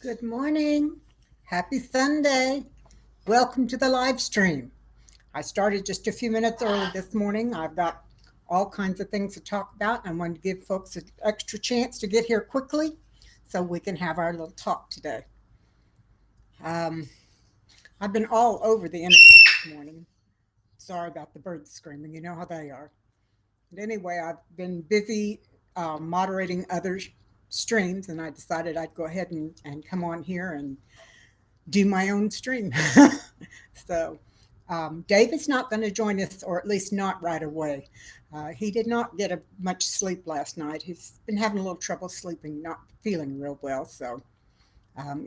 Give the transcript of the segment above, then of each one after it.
Good morning. Happy Sunday. Welcome to the live stream. I started just a few minutes early this morning. I've got all kinds of things to talk about. I wanted to give folks an extra chance to get here quickly so we can have our little talk today. Um, I've been all over the internet this morning. Sorry about the birds screaming. You know how they are. But anyway, I've been busy moderating other streams, and I decided I'd go ahead and come on here and do my own stream. so David's not going to join us, or at least not right away. He did not get much sleep last night. He's been having a little trouble sleeping, not feeling real well. So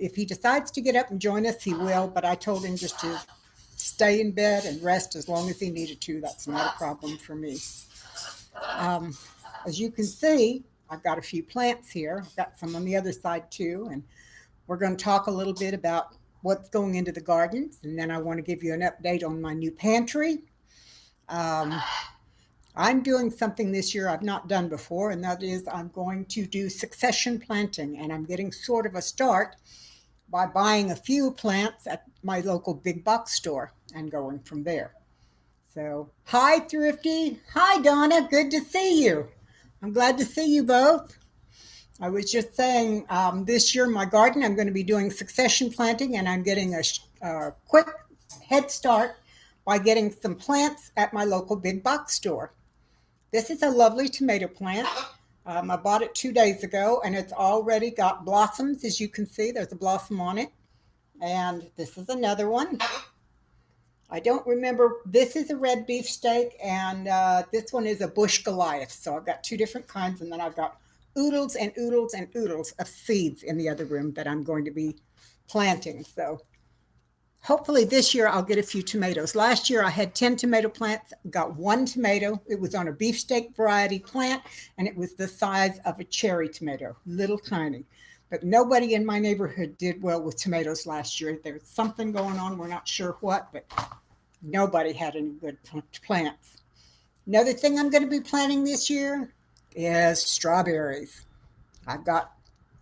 if he decides to get up and join us, he will. But I told him just to stay in bed and rest as long as he needed to. That's not a problem for me. Um, as you can see, I've got a few plants here. I've got some on the other side too. And we're going to talk a little bit about what's going into the gardens, and then I want to give you an update on my new pantry. Um, I'm doing something this year I've not done before, and that is I'm going to do succession planting, and I'm getting sort of a start by buying a few plants at my local big box store and going from there. So, hi, Thrifty. Hi, Donna. Good to see you. I'm glad to see you both. I was just saying this year, my garden, I'm going to be doing succession planting, and I'm getting a quick head start by getting some plants at my local big box store. This is a lovely tomato plant. I bought it 2 days ago, and it's already got blossoms. As you can see, there's a blossom on it. And this is another one. I don't remember. This is a red beefsteak, and this one is a bush Goliath. So I've got two different kinds, and then I've got oodles and oodles and oodles of seeds in the other room that I'm going to be planting. So hopefully this year I'll get a few tomatoes. Last year I had 10 tomato plants, got one tomato. It was on a beefsteak variety plant, and it was the size of a cherry tomato, little tiny. But nobody in my neighborhood did well with tomatoes last year. There's something going on. We're not sure what, but nobody had any good plants. Another thing I'm going to be planting this year is strawberries. I've got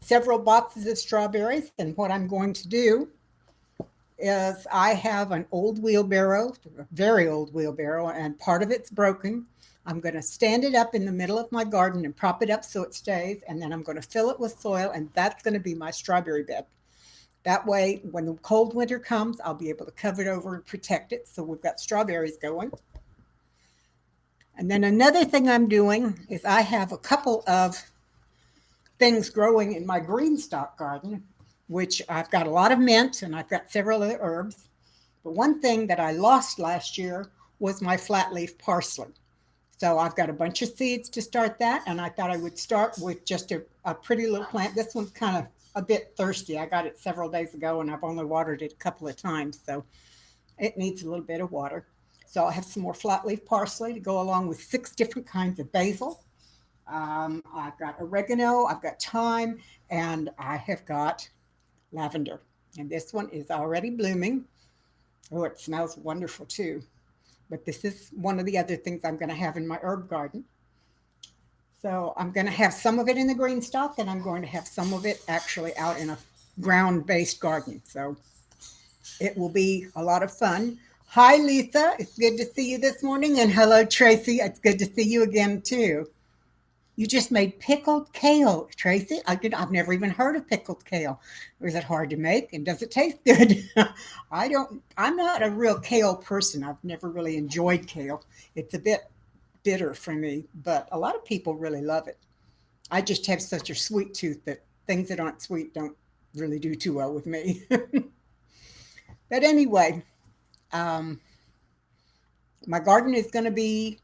several boxes of strawberries, and what I'm going to do is I have an old wheelbarrow, a very old wheelbarrow, and part of it's broken. I'm going to stand it up in the middle of my garden and prop it up so it stays, and then I'm going to fill it with soil, and that's going to be my strawberry bed. That way, when the cold winter comes, I'll be able to cover it over and protect it. So we've got strawberries going. And then another thing I'm doing is I have a couple of things growing in my green stock garden, which I've got a lot of mint and I've got several other herbs. But one thing that I lost last year was my flat leaf parsley. So I've got a bunch of seeds to start that, and I thought I would start with just a pretty little plant. This one's kind of a bit thirsty. I got it several days ago, and I've only watered it a couple of times, so it needs a little bit of water. So I have some more flat leaf parsley to go along with 6 different kinds of basil. I've got oregano, I've got thyme, and I have got lavender. And this one is already blooming. Oh, it smells wonderful too. But this is one of the other things I'm going to have in my herb garden. So I'm going to have some of it in the green stock, and I'm going to have some of it actually out in a ground based garden. So it will be a lot of fun. Hi, Lisa. It's good to see you this morning. And hello, Tracy. It's good to see you again, too. You just made pickled kale, Tracy. I've never even heard of pickled kale. Is it hard to make? And does it taste good? I'm not a real kale person. I've never really enjoyed kale. It's a bit bitter for me, but a lot of people really love it. I just have such a sweet tooth that things that aren't sweet don't really do too well with me. But anyway, um, my garden is going to be,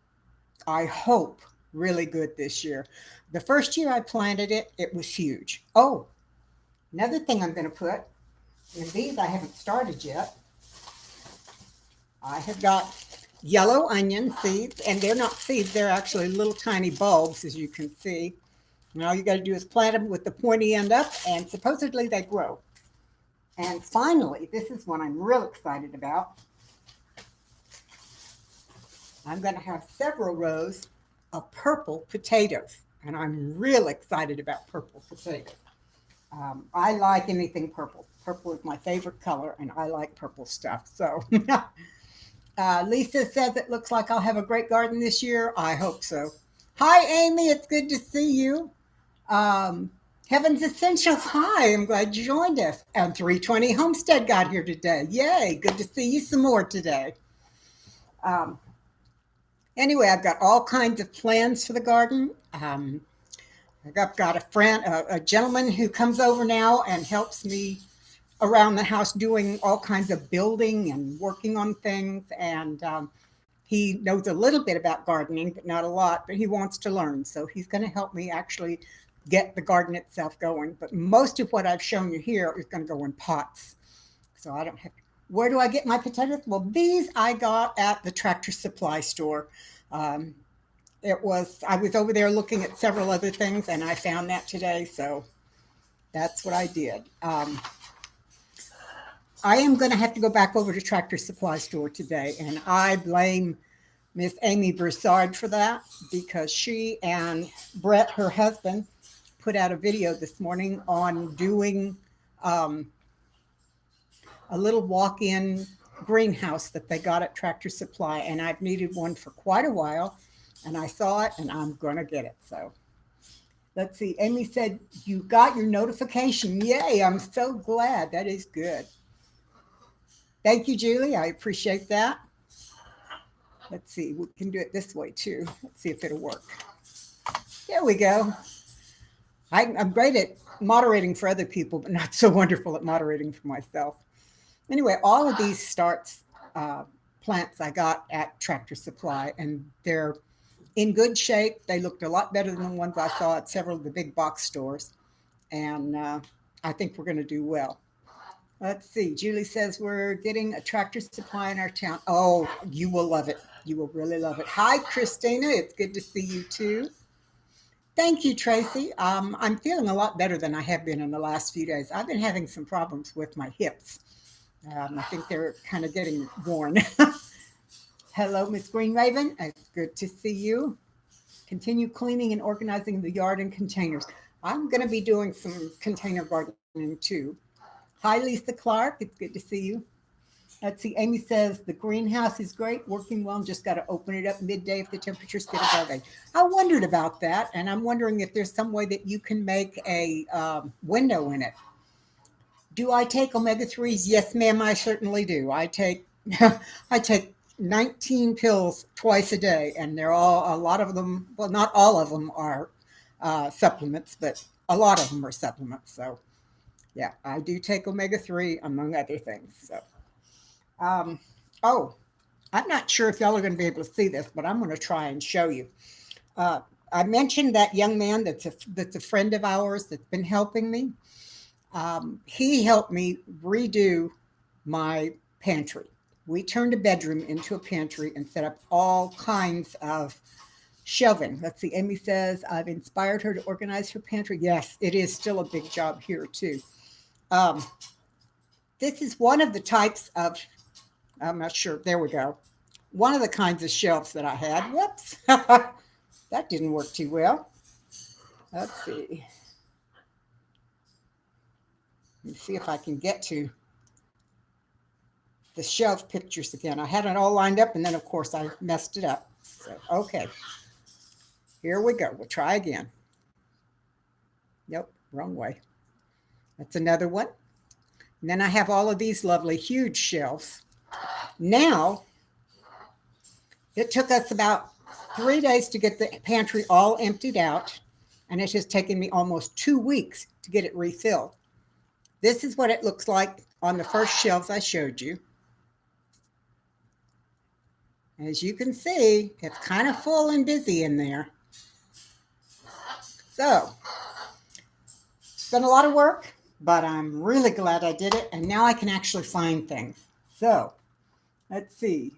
I hope, really good this year. The first year I planted it, it was huge. Oh, another thing I'm going to put in these I haven't started yet. I have got yellow onion seeds, and they're not seeds, they're actually little tiny bulbs, as you can see. And all you got to do is plant them with the pointy end up, and supposedly they grow. And finally, this is one I'm real excited about. I'm going to have several rows of purple potatoes, and I'm real excited about purple potatoes. I like anything purple. Purple is my favorite color, and I like purple stuff. So, Lisa says it looks like I'll have a great garden this year. I hope so. Hi, Amy. It's good to see you. Um, Heaven's Essential. Hi, I'm glad you joined us. And 320 Homestead got here today. Yay. Good to see you some more today. Um, anyway, I've got all kinds of plans for the garden. I've got a friend, a gentleman who comes over now and helps me around the house doing all kinds of building and working on things. And he knows a little bit about gardening, but not a lot, but he wants to learn. So he's going to help me actually get the garden itself going. But most of what I've shown you here is going to go in pots. So I don't have, where do I get my potatoes? Well, these I got at the Tractor Supply store. Um, I was over there looking at several other things and I found that today. So that's what I did. I am going to have to go back over to Tractor Supply store today, and I blame Miss Amy Broussard for that because she and Brett, her husband, put out a video this morning on doing um, a little walk-in greenhouse that they got at Tractor Supply, and I've needed one for quite a while, and I saw it, and I'm going to get it. So let's see. Amy said, you got your notification. Yay, I'm so glad. That is good. Thank you, Julie. I appreciate that. Let's see. We can do it this way, too. Let's see if it'll work. There we go. I'm great at moderating for other people, but not so wonderful at moderating for myself. Anyway, all of these plants I got at Tractor Supply, and they're in good shape. They looked a lot better than the ones I saw at several of the big box stores, and I think we're going to do well. Let's see. Julie says we're getting a Tractor Supply in our town. Oh, you will love it. You will really love it. Hi, Christina. It's good to see you too. Thank you, Tracy. I'm feeling a lot better than I have been in the last few days. I've been having some problems with my hips. I think they're kind of getting worn. Hello, Miss Green Raven. It's good to see you. Continue cleaning and organizing the yard and containers. I'm going to be doing some container gardening too. Hi, Lisa Clark. It's good to see you. Let's see. Amy says the greenhouse is great, working well. Just got to open it up midday if the temperatures get above 8. I wondered about that, and I'm wondering if there's some way that you can make a window in it. Do I take omega-3s? Yes, ma'am, I certainly do. I take I take 19 pills twice a day, and they're all, a lot of them, well, not all of them are supplements, but a lot of them are supplements. So yeah, I do take omega-3 among other things. So, um, oh, I'm not sure if y'all are going to be able to see this, but I'm going to try and show you. Uh, I mentioned that young man that's a friend of ours that's been helping me. He helped me redo my pantry. We turned a bedroom into a pantry and set up all kinds of shelving. Let's see. Amy says I've inspired her to organize her pantry. Yes, it is still a big job here too. Um, this is one of the types of, I'm not sure, there we go. One of the kinds of shelves that I had. Whoops, that didn't work too well. Let's see. Let me see if I can get to the shelf pictures again. I had it all lined up and then of course I messed it up. So, okay, here we go. We'll try again. Nope, wrong way. That's another one. And then I have all of these lovely huge shelves. Now, it took us about 3 days to get the pantry all emptied out, and it has taken me almost 2 weeks to get it refilled. This is what it looks like on the first shelves I showed you. As you can see, it's kind of full and busy in there. So, it's been a lot of work, but I'm really glad I did it, and now I can actually find things. So, let's see.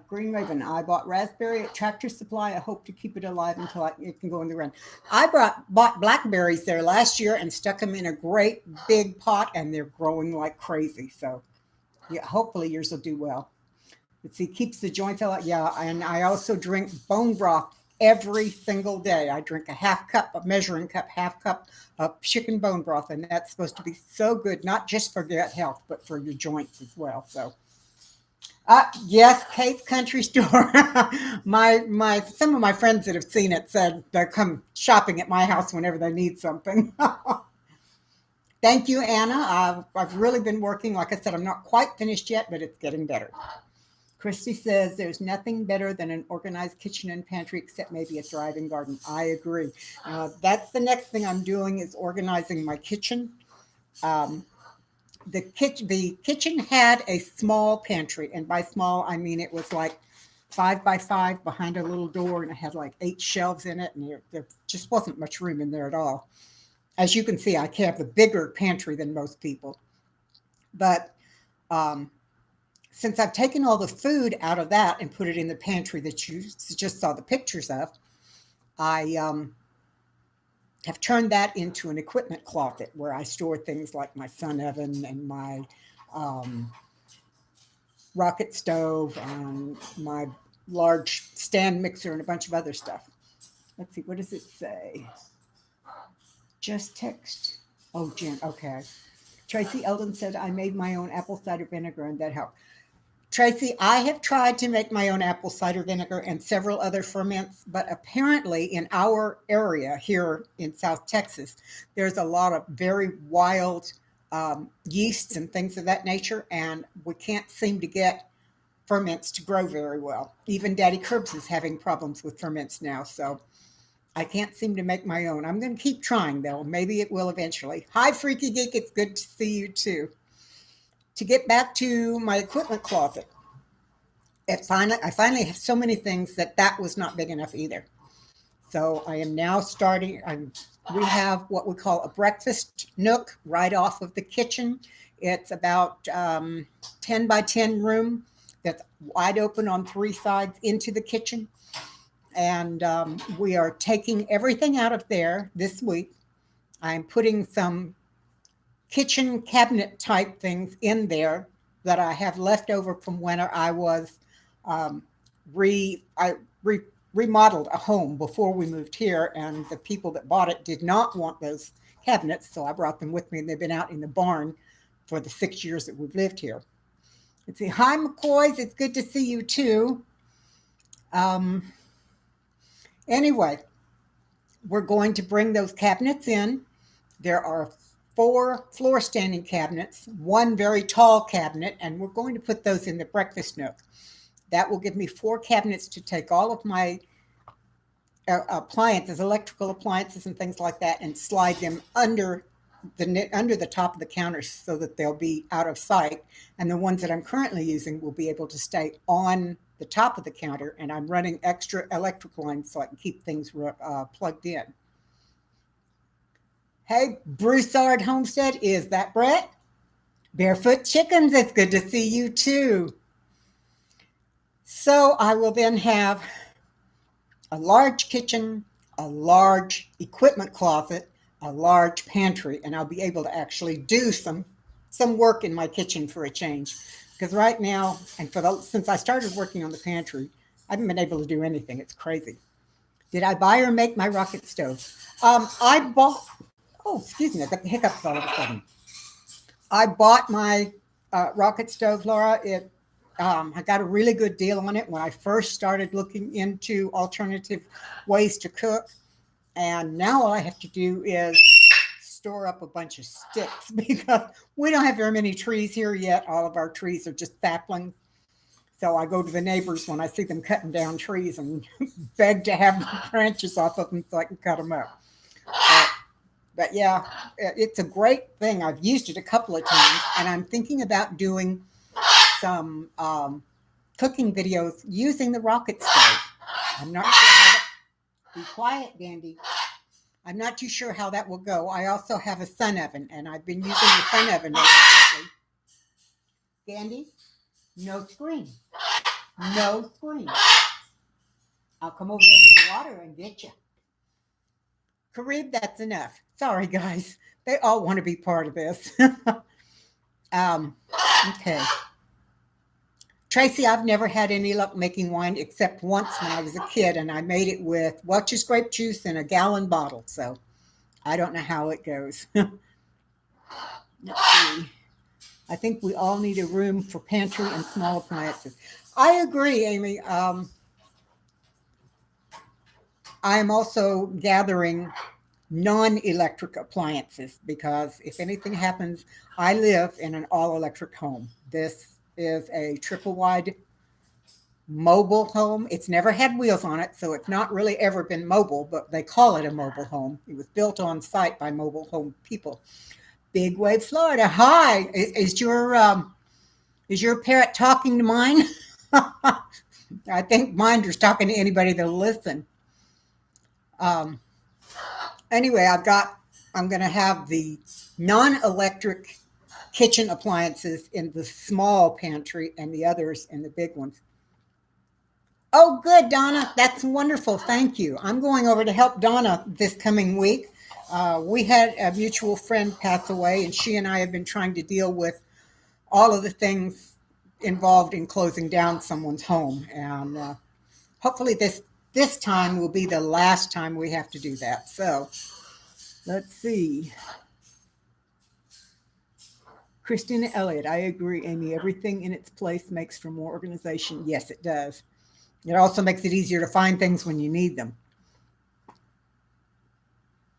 Green Raven, I bought raspberry at Tractor Supply. I hope to keep it alive until it can go in the ground. I bought blackberries there last year and stuck them in a great big pot, and they're growing like crazy. So, yeah, hopefully yours will do well. Let's see, keeps the joints out. Yeah, and I also drink bone broth every single day. I drink a measuring cup, half cup of chicken bone broth, and that's supposed to be so good, not just for gut health, but for your joints as well. So, yes, Kate's Country Store. My some of my friends that have seen it said they come shopping at my house whenever they need something. Thank you, Anna. I've really been working. Like I said, I'm not quite finished yet, but it's getting better. Christy says there's nothing better than an organized kitchen and pantry, except maybe a thriving garden. I agree. That's the next thing I'm doing is organizing my kitchen. Um, the kitchen had a small pantry, and by small I mean it was like 5 by 5 behind a little door, and it had like 8 shelves in it, and there just wasn't much room in there at all. As you can see, I have the bigger pantry than most people, but um, since I've taken all the food out of that and put it in the pantry that you just saw the pictures of, I have turned that into an equipment closet where I store things like my sun oven and my um, rocket stove and my large stand mixer and a bunch of other stuff. Let's see, what does it say? Just text. Oh, Jen, okay. Tracy Eldon said, I made my own apple cider vinegar and that helped. Tracy, I have tried to make my own apple cider vinegar and several other ferments, but apparently in our area here in South Texas, there's a lot of very wild yeasts and things of that nature, and we can't seem to get ferments to grow very well. Even Daddy Curbs is having problems with ferments now, so I can't seem to make my own. I'm going to keep trying though. Maybe it will eventually. Hi, Freaky Geek. It's good to see you too. To get back to my equipment closet, I finally have so many things that was not big enough either. So I am now starting. We have what we call a breakfast nook right off of the kitchen. It's about 10 by 10 room that's wide open on 3 sides into the kitchen. And we are taking everything out of there this week. I'm putting some kitchen cabinet type things in there that I have left over from when I was um, I remodeled a home before we moved here, and the people that bought it did not want those cabinets, so I brought them with me, and they've been out in the barn for the 6 years that we've lived here. Let's see. Hi, McCoys. It's good to see you too. Um, anyway, we're going to bring those cabinets in. There are 4 floor standing cabinets, one very tall cabinet, and we're going to put those in the breakfast nook. That will give me 4 cabinets to take all of my appliances, electrical appliances, and things like that, and slide them under the top of the counters so that they'll be out of sight. And the ones that I'm currently using will be able to stay on the top of the counter, and I'm running extra electrical lines so I can keep things plugged in. Hey, Broussard Homestead, is that Brett? Barefoot Chickens, it's good to see you too. So I will then have a large kitchen, a large equipment closet, a large pantry, and I'll be able to actually do some work in my kitchen for a change. Because right now, and since I started working on the pantry, I haven't been able to do anything. It's crazy. Did I buy or make my rocket stove? I bought. Oh, excuse me, I got the hiccups all of a sudden. I bought my rocket stove, Laura. I got a really good deal on it when I first started looking into alternative ways to cook. And now all I have to do is store up a bunch of sticks because we don't have very many trees here yet. All of our trees are just saplings. So I go to the neighbors when I see them cutting down trees and beg to have branches off of them so I can cut them up. But yeah, it's a great thing. I've used it a couple of times, and I'm thinking about doing some cooking videos using the rocket stove. I'm not sure how to be quiet, Dandy. I'm not too sure how that will go. I also have a sun oven, and I've been using the sun oven recently. Dandy, no screen. No screen. I'll come over there with the water and get you. Karib, that's enough. Sorry, guys. They all want to be part of this. um, okay. Tracy, I've never had any luck making wine except once when I was a kid, and I made it with Welch's grape juice in a gallon bottle. So I don't know how it goes. Let's see. I think we all need a room for pantry and small appliances. I agree, Amy. I am also gathering non-electric appliances because if anything happens, I live in an all-electric home. This is a triple wide mobile home. It's never had wheels on it, so it's not really ever been mobile, but they call it a mobile home. It was built on site by mobile home people. Big Wave, Florida. Hi, is your parrot talking to mine? I think mine is talking to anybody that'll listen. Anyway, I'm going to have the non-electric kitchen appliances in the small pantry and the others in the big ones. Oh, good, Donna. That's wonderful. Thank you. I'm going over to help Donna this coming week. We had a mutual friend pass away, and she and I have been trying to deal with all of the things involved in closing down someone's home. And hopefully this time will be the last time we have to do that. So let's see. Christina Elliott, I agree, Amy. Everything in its place makes for more organization. Yes, it does. It also makes it easier to find things when you need them.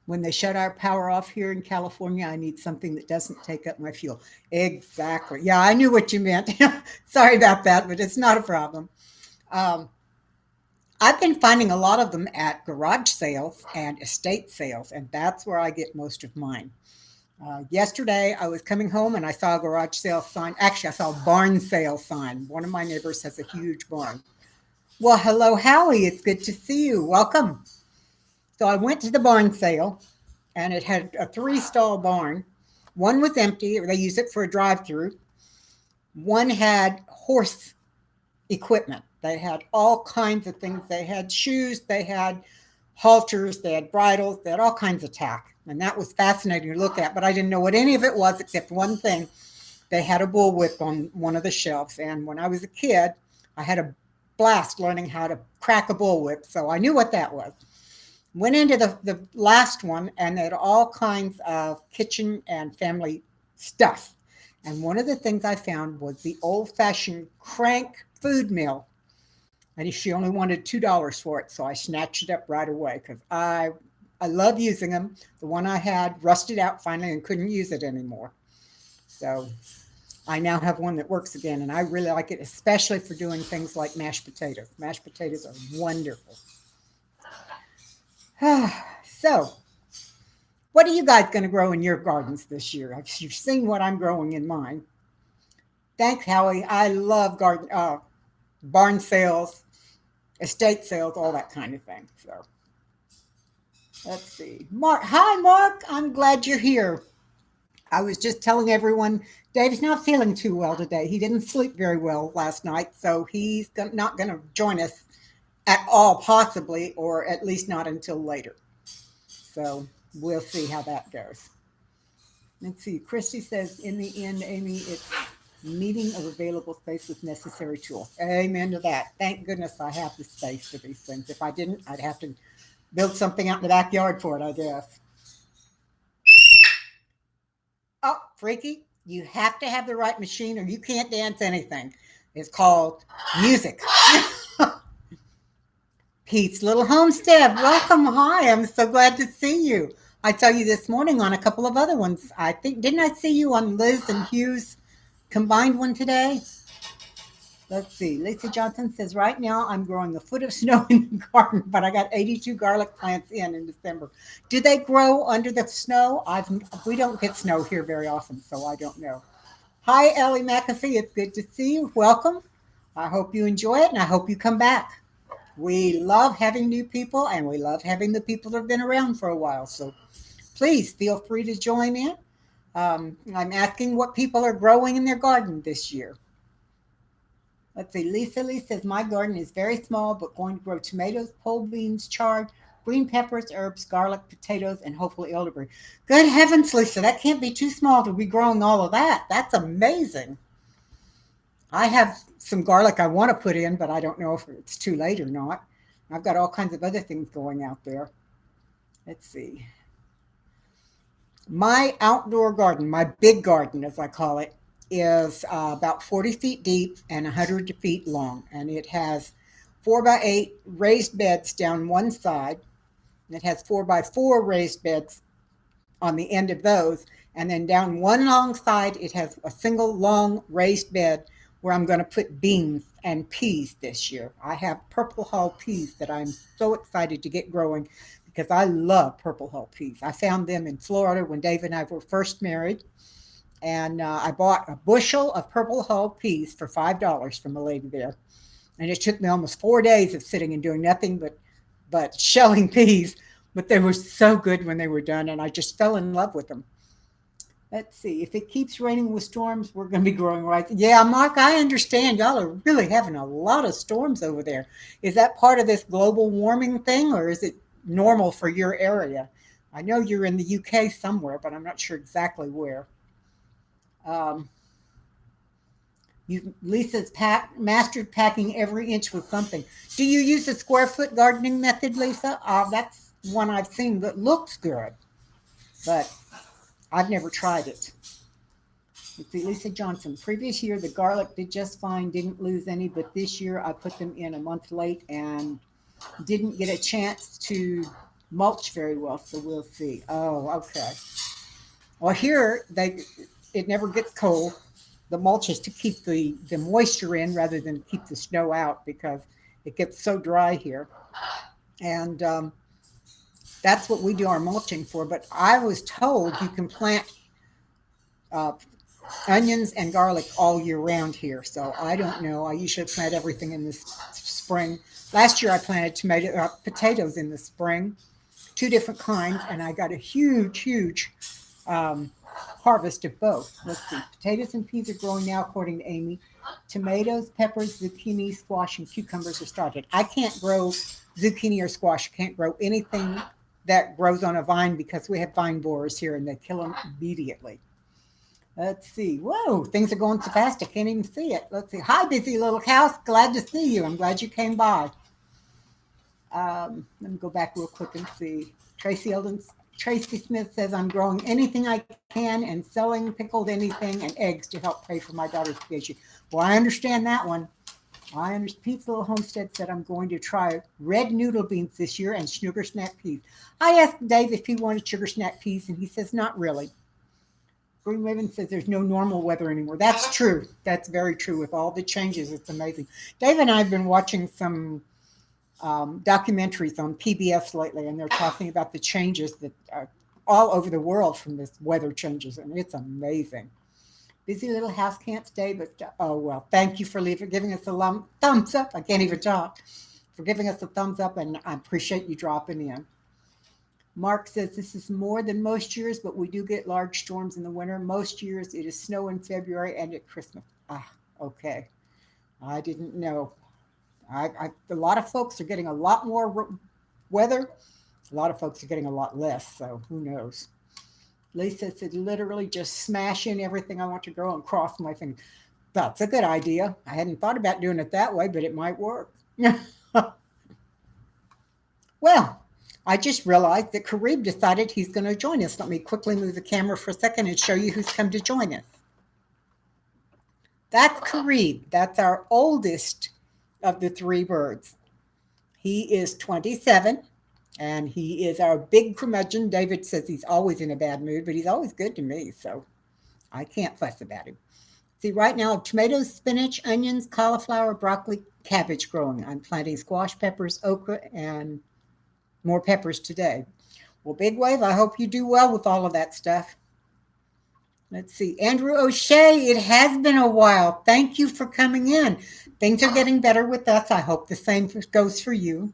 When they shut our power off here in California, I need something that doesn't take up my fuel. Exactly. Yeah, I knew what you meant. Sorry about that, but it's not a problem. I've been finding a lot of them at garage sales and estate sales, and that's where I get most of mine. Yesterday, I was coming home and I saw a garage sale sign. Actually, I saw a barn sale sign. One of my neighbors has a huge barn. Well, hello, Howie. It's good to see you. Welcome. So I went to the barn sale, and it had a 3-stall barn. One was empty. They use it for a drive-through. One had horse equipment. They had all kinds of things. They had shoes. They had halters. They had bridles. They had all kinds of tack. And that was fascinating to look at, but I didn't know what any of it was except one thing. They had a bullwhip on one of the shelves. And when I was a kid, I had a blast learning how to crack a bullwhip. So I knew what that was. Went into the last one, and they had all kinds of kitchen and family stuff. And one of the things I found was the old-fashioned crank food mill. And she only wanted $2 for it, so I snatched it up right away because I love using them. The one I had rusted out finally and couldn't use it anymore. So I now have one that works again, and I really like it, especially for doing things like mashed potatoes. Mashed potatoes are wonderful. So, what are you guys going to grow in your gardens this year? You've seen what I'm growing in mine. Thanks, Howie. I love barn sales, estate sales, all that kind of thing. So, let's see. Mark, hi, Mark. I'm glad you're here. I was just telling everyone Dave's not feeling too well today. He didn't sleep very well last night, so he's not going to join us at all, possibly, or at least not until later. So we'll see how that goes. Let's see. Christy says, in the end, Amy, it's meeting of available space with necessary tools. Amen to that. Thank goodness I have the space for these things. If I didn't, I'd have to build something out in the backyard for it, I guess. Oh, Freaky, you have to have the right machine or you can't dance anything. It's called music. Pete's Little Homestead. Welcome. Hi. I'm so glad to see you. I saw you this morning on a couple of other ones. I think, didn't I see you on Liz and Hugh's combined one today? Let's see. Lisa Johnson says, right now I'm growing a foot of snow in the garden, but I got 82 garlic plants in December. Do they grow under the snow? We don't get snow here very often, so I don't know. Hi, Ellie McAfee. It's good to see you. Welcome. I hope you enjoy it, and I hope you come back. We love having new people, and we love having the people that have been around for a while. So please feel free to join in. I'm asking what people are growing in their garden this year. Let's see. Lisa Lee says, my garden is very small, but going to grow tomatoes, pole beans, chard, green peppers, herbs, garlic, potatoes, and hopefully elderberry. Good heavens, Lisa, that can't be too small to be growing all of that. That's amazing. I have some garlic I want to put in, but I don't know if it's too late or not. I've got all kinds of other things going out there. Let's see. My outdoor garden, my big garden, as I call it, is about 40 feet deep and 100 feet long. And it has 4x8 raised beds down one side. And it has 4x4 raised beds on the end of those. And then down one long side, it has a single long raised bed where I'm going to put beans and peas this year. I have purple hull peas that I'm so excited to get growing because I love purple hull peas. I found them in Florida when Dave and I were first married. And I bought a bushel of purple hull peas for $5 from a lady there. And it took me almost 4 days of sitting and doing nothing but shelling peas, but they were so good when they were done, and I just fell in love with them. Let's see. If it keeps raining with storms, we're going to be growing right. Yeah, Mark, I understand. Y'all are really having a lot of storms over there. Is that part of this global warming thing, or is it normal for your area? I know you're in the UK somewhere, but I'm not sure exactly where. Um, Lisa's mastered packing every inch with something. Do you use the square foot gardening method, Lisa? That's one I've seen that looks good, but I've never tried it. Let's see, Lisa Johnson. Previous year, the garlic did just fine, didn't lose any, but this year I put them in a month late and didn't get a chance to mulch very well, so we'll see. Oh, okay. Well, here it never gets cold. The mulch is to keep the moisture in rather than keep the snow out because it gets so dry here. And that's what we do our mulching for. But I was told you can plant uh, onions and garlic all year round here. So I don't know. I usually plant everything in the spring. Last year I planted potatoes in the spring, two different kinds, and I got a huge um, harvest of both. Let's see. Potatoes and peas are growing now, according to Amy. Tomatoes, peppers, zucchini, squash, and cucumbers are started. I can't grow zucchini or squash. I can't grow anything that grows on a vine because we have vine borers here and they kill them immediately. Let's see. Whoa, things are going so fast I can't even see it. Let's see. Hi, busy little house. Glad to see you. I'm glad you came by. Let me go back real quick and see. Tracy Smith says, I'm growing anything I can and selling pickled anything and eggs to help pay for my daughter's PhD. Well, I understand that one. Pete's Little Homestead said, I'm going to try red noodle beans this year and sugar snack peas. I asked Dave if he wanted sugar snack peas, and he says, not really. Green Raven says there's no normal weather anymore. That's true. That's very true. With all the changes, it's amazing. Dave and I have been watching some documentaries on PBS lately, and they're talking about the changes that are all over the world from this weather changes, and it's amazing. Busy little house can't stay, but oh well. Thank you for giving us a thumbs up. I can't even talk. For giving us a thumbs up, and I appreciate you dropping in. Mark says this is more than most years, but we do get large storms in the winter. Most years it is snow in February and at Christmas. Okay. I didn't know. A lot of folks are getting a lot more weather. A lot of folks are getting a lot less, so who knows? Lisa said literally just smash in everything I want to grow and cross my fingers. That's a good idea. I hadn't thought about doing it that way, but it might work. Well, I just realized that Kareem decided he's going to join us. Let me quickly move the camera for a second and show you who's come to join us. That's Kareem. That's our oldest of the three birds. He is 27, and he is our big curmudgeon. David says he's always in a bad mood, but he's always good to me, so I can't fuss about him. See, right now I have tomatoes, spinach, onions, cauliflower, broccoli, cabbage growing. I'm planting squash, peppers, okra, and more peppers today. Well, Big Wave, I hope you do well with all of that stuff. Let's see. Andrew O'Shea, it has been a while. Thank you for coming in. Things are getting better with us. I hope the same goes for you.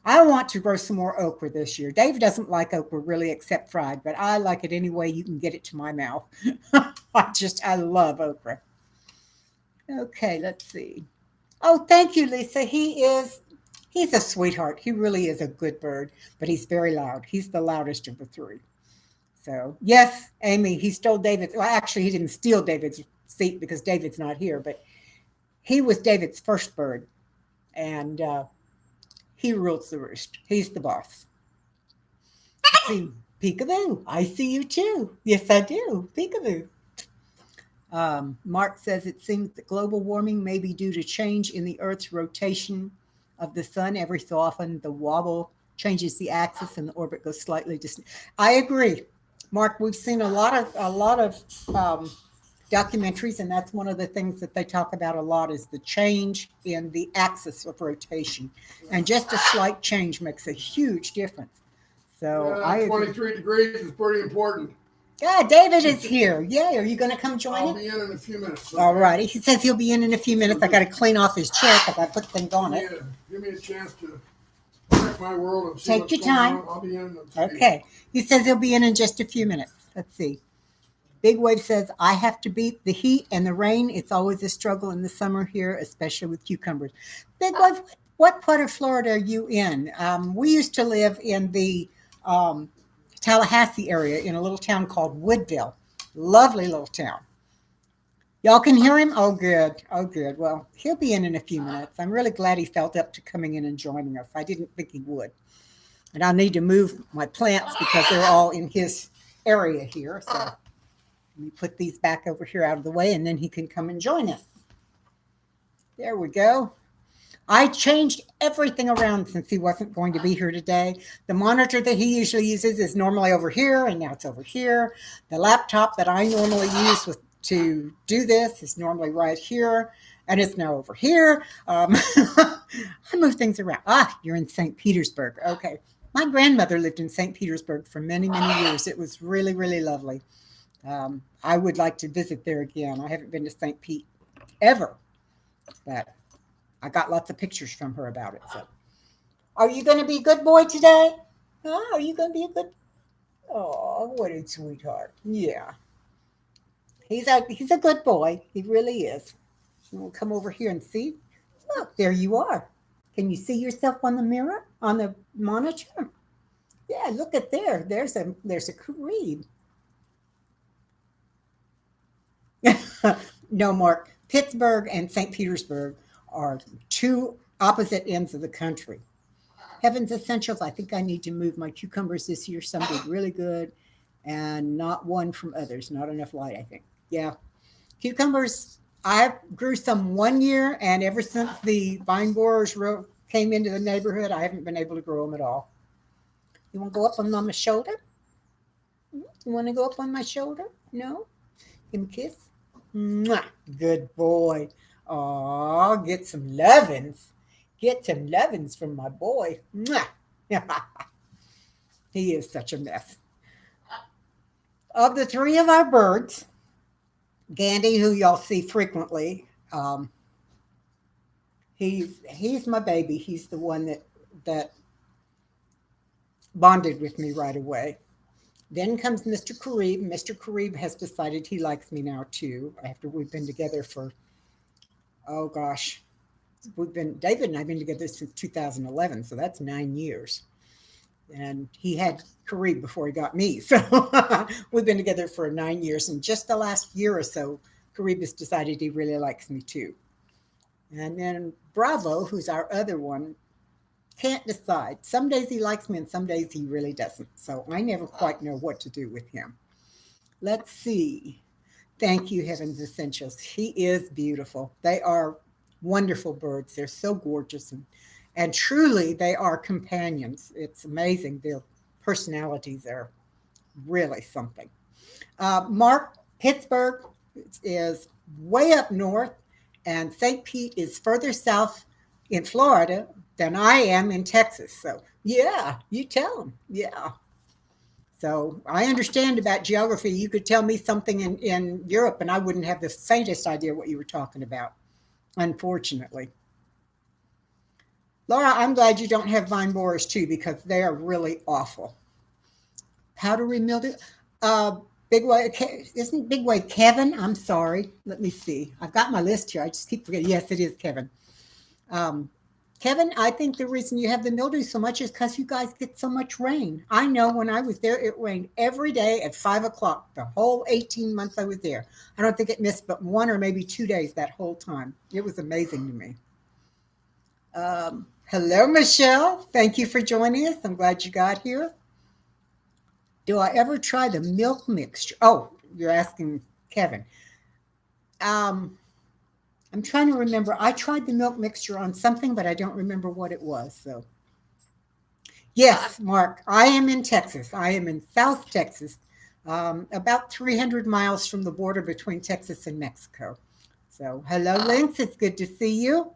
I want to grow some more okra this year. Dave doesn't like okra really except fried, but I like it any way you can get it to my mouth. I love okra. Okay, let's see. Oh, thank you, Lisa. He's a sweetheart. He really is a good bird, but he's very loud. He's the loudest of the three. So, yes, Amy, he stole David's. Well, actually, he didn't steal David's seat because David's not here, but He was David's first bird, and he rules the roost. He's the boss. See, peekaboo. I see you too. Yes, I do. Peekaboo. Mark says it seems that global warming may be due to change in the Earth's rotation of the sun. Every so often, the wobble changes the axis and the orbit goes slightly distant. I agree, Mark. We've seen a lot of documentaries, and that's one of the things that they talk about a lot is the change in the axis of rotation, and just a slight change makes a huge difference. So Yeah, I agree. 23 degrees is pretty important. Yeah, David is here. Yay. Are you going to come join I'll us? be in a few minutes. All righty. He says he'll be in a few minutes. I got to clean off his chair because I put things on it. Yeah, give me a chance to check my world and see Take what's your going time. on. I'll be in a few. Okay. He says he'll be in just a few minutes. Let's see. Big Wave says, I have to beat the heat and the rain. It's always a struggle in the summer here, especially with cucumbers. Big Wave, what part of Florida are you in? We used to live in the Tallahassee area in a little town called Woodville. Lovely little town. Y'all can hear him? Oh, good. Oh, good. Well, he'll be in a few minutes. I'm really glad he felt up to coming in and joining us. I didn't think he would. And I need to move my plants because they're all in his area here. So let me put these back over here out of the way, and then he can come and join us. There we go. I changed everything around since he wasn't going to be here today. The monitor that he usually uses is normally over here, and now it's over here. The laptop that I normally use to do this is normally right here, and it's now over here. I move things around. You're in St. Petersburg. Okay. My grandmother lived in St. Petersburg for many, many years. It was really, really lovely. I would like to visit there again. I haven't been to St. Pete ever, but I got lots of pictures from her about it. So, are you going to be a good boy today? Are you going to be a good? Oh, what a sweetheart! Yeah, he's a good boy. He really is. We'll come over here and see. Look, there you are. Can you see yourself on the mirror on the monitor? Yeah, look at there. There's a Kareem. No, Mark. Pittsburgh and St. Petersburg are two opposite ends of the country. Heaven's Essentials, I think I need to move my cucumbers this year. Some did really good and not one from others. Not enough light, I think. Yeah. Cucumbers, I grew some one year, and ever since the vine borers came into the neighborhood, I haven't been able to grow them at all. You want to go up on Mama's shoulder? You want to go up on my shoulder? No? Give me a kiss. Mwah. Good boy. Oh, get some lovins. Get some lovins from my boy. Mwah. He is such a mess. Of the three of our birds, Gandy, who y'all see frequently, he's my baby. He's the one that bonded with me right away. Then comes Mr. Kareem. Mr. Kareem has decided he likes me now too. After we've been together for, oh gosh, David and I've been together since 2011, so that's 9 years. And he had Kareem before he got me, so we've been together for 9 years. And just the last year or so, Kareem has decided he really likes me too. And then Bravo, who's our other one, can't decide. Some days he likes me and some days he really doesn't. So I never quite know what to do with him. Let's see. Thank you, Heaven's Essentials. He is beautiful. They are wonderful birds. They're so gorgeous. And truly, they are companions. It's amazing. Their personalities are really something. Mark, Pittsburgh is way up north, and St. Pete is further south in Florida than I am in Texas. So, yeah, you tell them. Yeah. So I understand about geography. You could tell me something in Europe, and I wouldn't have the faintest idea what you were talking about, unfortunately. Laura, I'm glad you don't have vine borers too, because they are really awful. Powdery mildew. Big Wave, isn't Big Wave Kevin? I'm sorry. Let me see. I've got my list here. I just keep forgetting. Yes, it is Kevin. Kevin, I think the reason you have the mildew so much is because you guys get so much rain. I know when I was there, it rained every day at 5 o'clock, the whole 18 months I was there. I don't think it missed but 1 or maybe 2 days that whole time. It was amazing to me. Hello, Michelle. Thank you for joining us. I'm glad you got here. Do I ever try the milk mixture? Oh, you're asking Kevin. Um, I'm trying to remember. I tried the milk mixture on something, but I don't remember what it was. So, yes, Mark, I am in Texas. I am in South Texas, about 300 miles from the border between Texas and Mexico. So, hello, Lynx. It's good to see you.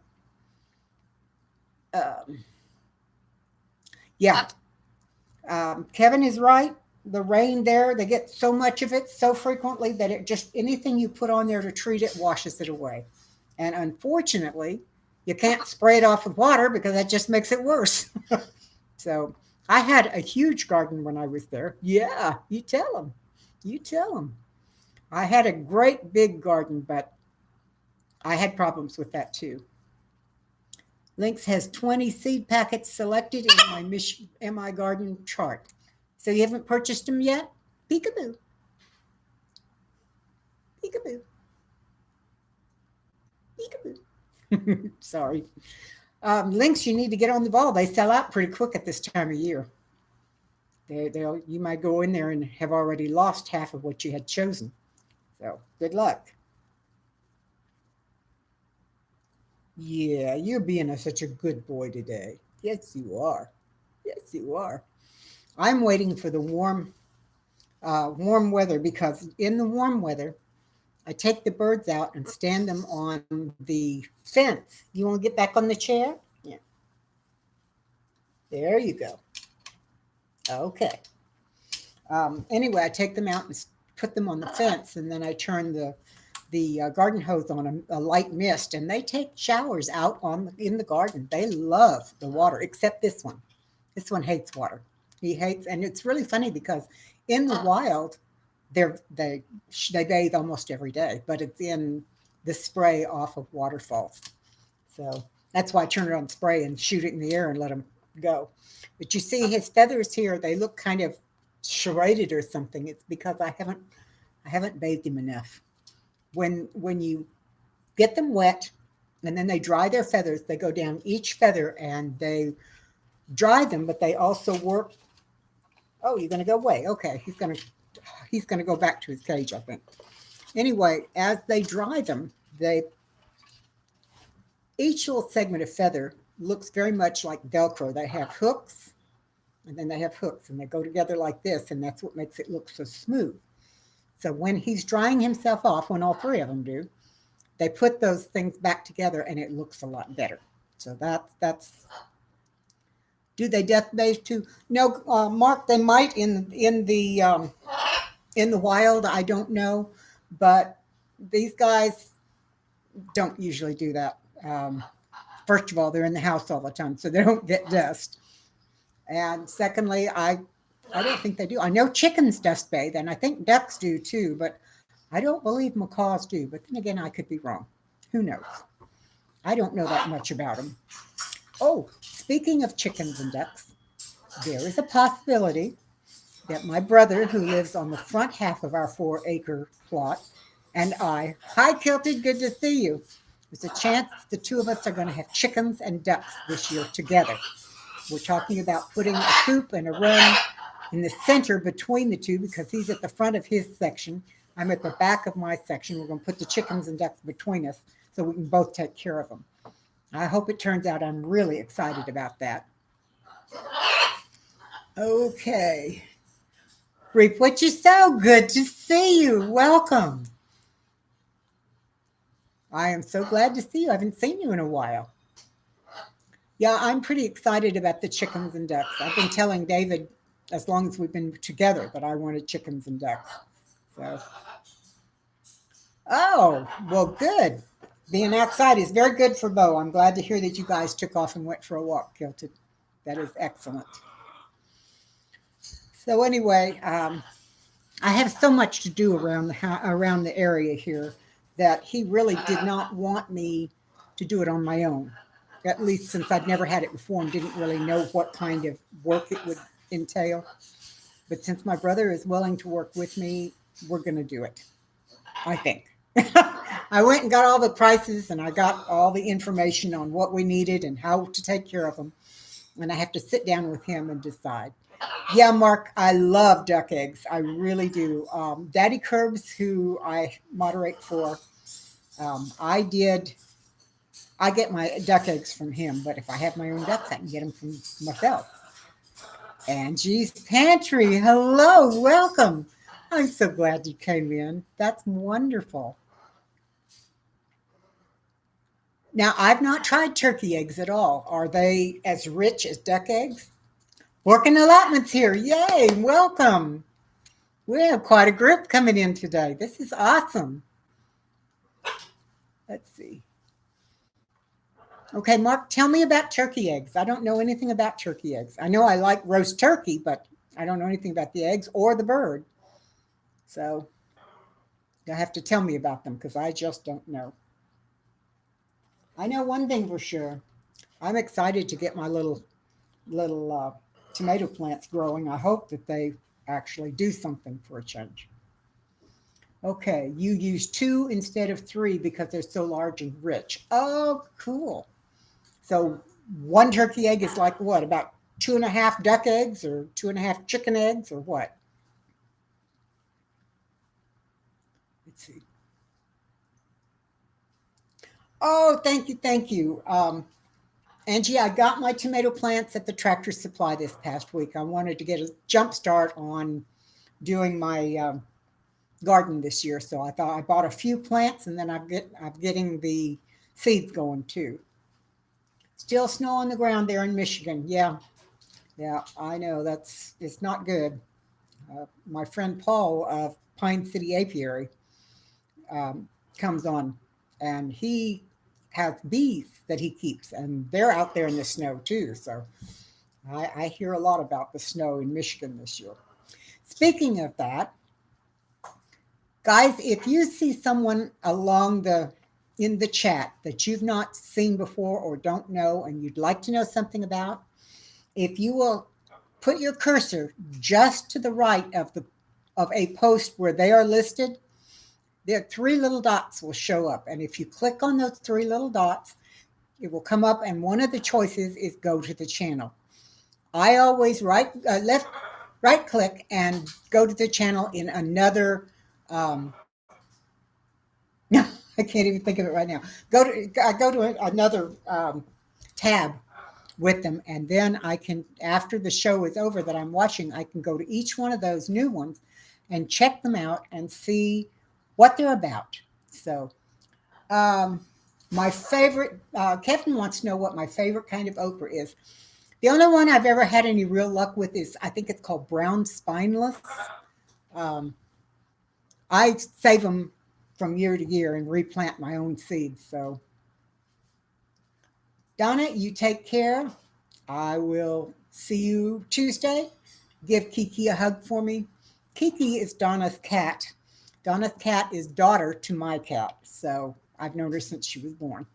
Um, yeah, Kevin is right. The rain there, they get so much of it so frequently that it just anything you put on there to treat it washes it away. And unfortunately, you can't spray it off with water because that just makes it worse. So I had a huge garden when I was there. Yeah, you tell them. You tell them. I had a great big garden, but I had problems with that too. Lynx has 20 seed packets selected in my MI garden chart. So you haven't purchased them yet? Peekaboo. Peekaboo. Peekaboo. Sorry. Lynx, you need to get on the ball. They sell out pretty quick at this time of year. You might go in there and have already lost half of what you had chosen. So good luck. Yeah, you're being such a good boy today. Yes, you are. Yes, you are. I'm waiting for the warm weather because in the warm weather, I take the birds out and stand them on the fence. You want to get back on the chair? Yeah. There you go. Okay. Anyway, I take them out and put them on the fence, and then I turn the garden hose on a light mist, and they take showers out in the garden. They love the water, except this one. This one hates water. He hates, and it's really funny because in the wild, they bathe almost every day, but it's in the spray off of waterfalls. So that's why I turn it on spray and shoot it in the air and let him go. But you see his feathers here, they look kind of serrated or something. It's because I haven't bathed him enough. When you get them wet and then they dry their feathers, they go down each feather and they dry them, but they also work. Oh, you're going to go away. Okay, he's going to go back to his cage, I think. Anyway, as they dry them, they each little segment of feather looks very much like Velcro. They have hooks, and then they have hooks, and they go together like this, and that's what makes it look so smooth. So when he's drying himself off, when all three of them do, they put those things back together, and it looks a lot better. So that's. Do they death bathe too? No, Mark. They might in the wild. I don't know, but these guys don't usually do that. First of all, they're in the house all the time, so they don't get dust. And secondly, I don't think they do. I know chickens dust bathe, and I think ducks do too, but I don't believe macaws do. But then again, I could be wrong. Who knows? I don't know that much about them. Oh, speaking of chickens and ducks, there is a possibility that my brother, who lives on the front half of our 4-acre plot, and hi, Kilted, good to see you. There's a chance the two of us are going to have chickens and ducks this year together. We're talking about putting a coop and a run in the center between the two because he's at the front of his section. I'm at the back of my section. We're going to put the chickens and ducks between us so we can both take care of them. I hope it turns out. I'm really excited about that. Okay. Reap what you sow. Good to see you. Welcome. I am so glad to see you. I haven't seen you in a while. Yeah, I'm pretty excited about the chickens and ducks. I've been telling David as long as we've been together that I wanted chickens and ducks. So, oh, well, good. Being outside is very good for Bo. I'm glad to hear that you guys took off and went for a walk, Kilted. That is excellent. So anyway, I have so much to do around the area here that he really did not want me to do it on my own. at least since I'd never had it before and didn't really know what kind of work it would entail. But since my brother is willing to work with me, we're going to do it, I think. I went and got all the prices and I got all the information on what we needed and how to take care of them. And I have to sit down with him and decide. Yeah, Mark, I love duck eggs. I really do. Daddy Curbs, who I moderate for, I did. I get my duck eggs from him, but if I have my own ducks, I can get them from myself. Angie's Pantry, hello, welcome. I'm so glad you came in. That's wonderful. Now, I've not tried turkey eggs at all. Are they as rich as duck eggs? Working allotments here. Yay, welcome. We have quite a group coming in today. This is awesome. Let's see. Okay, Mark, tell me about turkey eggs. I don't know anything about turkey eggs. I know I like roast turkey, but I don't know anything about the eggs or the bird. So you'll have to tell me about them because I just don't know. I know one thing for sure. I'm excited to get my little tomato plants growing. I hope that they actually do something for a change. Okay, you use 2 instead of 3 because they're so large and rich. Oh, cool. So 1 turkey egg is like what, about 2.5 duck eggs or 2.5 chicken eggs or what? Let's see. Oh, thank you, thank you. Angie, I got my tomato plants at the Tractor Supply this past week. I wanted to get a jump start on doing my garden this year, so I thought I bought a few plants, and then I'm getting the seeds going too. Still snow on the ground there in Michigan. Yeah, I know it's not good. My friend Paul of Pine City Apiary comes on, and he has bees that he keeps, and they're out there in the snow too. So I hear a lot about the snow in Michigan this year. Speaking of that, guys, if you see someone in the chat that you've not seen before or don't know and you'd like to know something about, if you will put your cursor just to the right of a post where they are listed, there 3 little dots will show up. And if you click on those 3 little dots, it will come up, and one of the choices is go to the channel. I always right click and go to the channel in another no, I can't even think of it right now. I go to another tab with them, and then I can, after the show is over that I'm watching, I can go to each one of those new ones and check them out and see what they're about. So my favorite, Kevin wants to know what my favorite kind of okra is. The only one I've ever had any real luck with is, I think it's called brown spineless. I save them from year to year and replant my own seeds. So Donna, you take care. I will see you Tuesday. Give Kiki a hug for me. Kiki is Donna's cat. Donna's cat is daughter to my cat. So I've known her since she was born.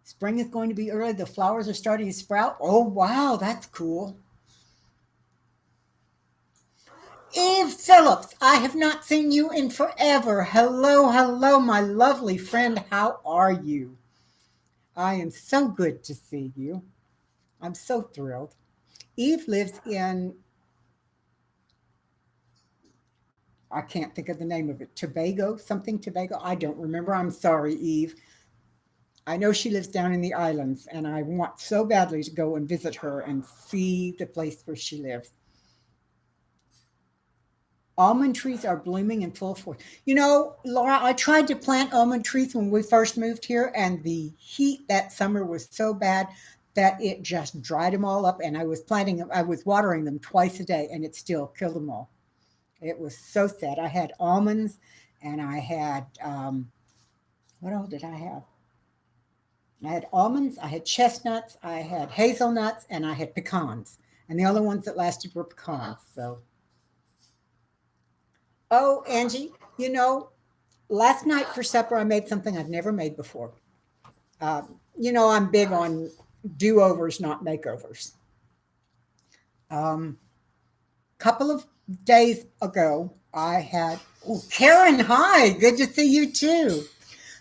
Spring is going to be early. The flowers are starting to sprout. Oh, wow, that's cool. Eve Phillips, I have not seen you in forever. Hello, my lovely friend. How are you? I am so good to see you. I'm so thrilled. Eve lives in, I can't think of the name of it, Tobago. I don't remember. I'm sorry, Eve. I know she lives down in the islands, and I want so badly to go and visit her and see the place where she lives. Almond trees are blooming in full force. You know, Laura, I tried to plant almond trees when we first moved here, and the heat that summer was so bad that it just dried them all up. And I was watering them twice a day, and it still killed them all. It was so sad. I had almonds, and I had, what all did I have? I had almonds, I had chestnuts, I had hazelnuts, and I had pecans. And the only ones that lasted were pecans. So. Oh, Angie, you know, last night for supper, I made something I've never made before. I'm big on do-overs, not makeovers. Couple of days ago, I had, oh, Karen, hi, good to see you too.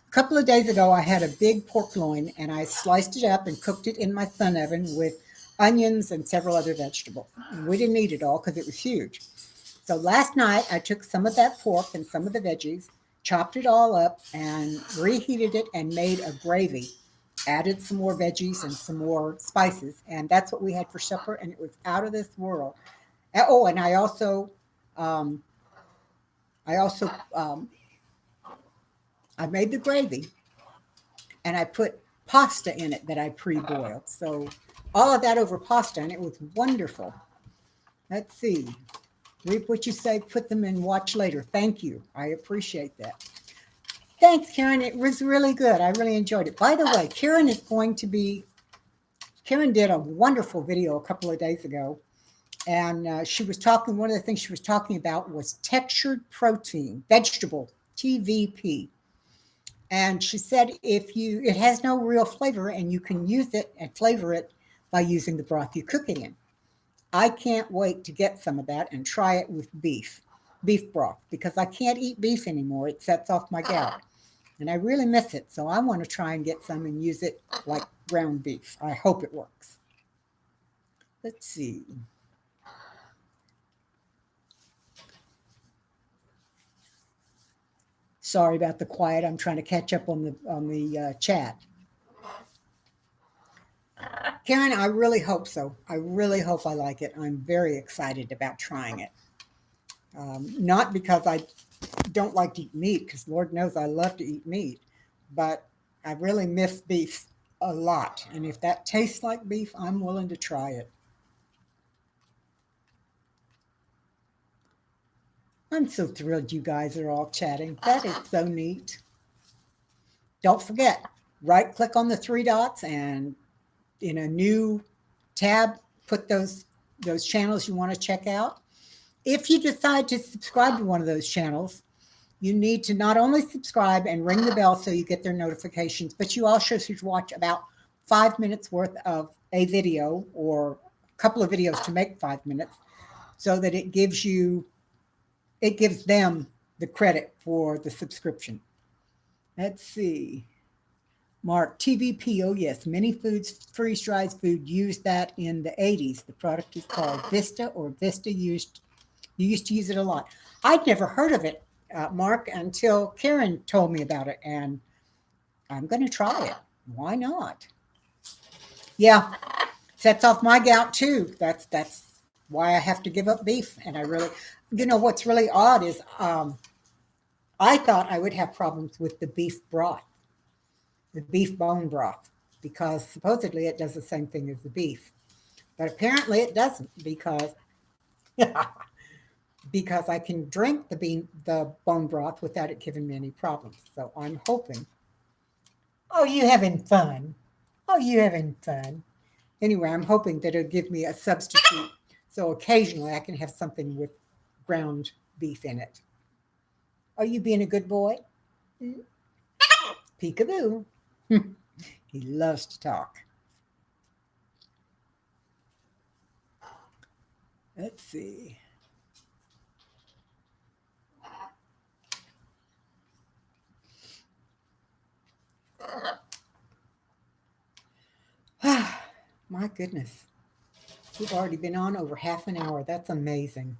A couple of days ago, I had a big pork loin and I sliced it up and cooked it in my sun oven with onions and several other vegetables. And we didn't eat it all because it was huge. So last night, I took some of that pork and some of the veggies, chopped it all up, and reheated it and made a gravy. Added some more veggies and some more spices, and that's what we had for supper, and it was out of this world. Oh, and um, I also, I made the gravy, and I put pasta in it that I pre-boiled. So all of that over pasta, and it was wonderful. Let's see. Reap what you say, put them in watch later. Thank you. I appreciate that. Thanks, Karen. It was really good. I really enjoyed it. By the way, Karen did a wonderful video a couple of days ago. And she was talking, one of the things she was talking about was textured protein, vegetable, TVP. And she said it has no real flavor and you can use it and flavor it by using the broth you cook it in. I can't wait to get some of that and try it with beef broth, because I can't eat beef anymore. It sets off my gout. And I really miss it. So I want to try and get some and use it like ground beef. I hope it works. Let's see. Sorry about the quiet. I'm trying to catch up on the chat. Karen, I really hope so. I really hope I like it. I'm very excited about trying it. Not because I don't like to eat meat, because Lord knows I love to eat meat, but I really miss beef a lot. And if that tastes like beef, I'm willing to try it. I'm so thrilled you guys are all chatting. That is so neat. Don't forget, right click on the three dots and in a new tab, put those channels you want to check out. If you decide to subscribe to one of those channels, you need to not only subscribe and ring the bell so you get their notifications, but you also should watch about 5 minutes worth of a video or a couple of videos to make 5 minutes, so that it gives them the credit for the subscription. Let's see. Mark, TVP, oh yes, many foods, freeze-dried food used that in the 80s. The product is called Vista, or Vista you used to use it a lot. I'd never heard of it, Mark, until Karen told me about it, and I'm going to try it. Why not? Yeah, sets off my gout too. That's why I have to give up beef. And I really, what's really odd is I thought I would have problems with the beef broth, the beef bone broth, because supposedly it does the same thing as the beef. But apparently it doesn't, because because I can drink the bone broth without it giving me any problems. So I'm hoping. Oh, you having fun? Oh, you having fun? Anyway, I'm hoping that it'll give me a substitute, so occasionally I can have something with ground beef in it. Are you being a good boy? Peekaboo. He loves to talk. Let's see. My goodness. We've already been on over half an hour. That's amazing.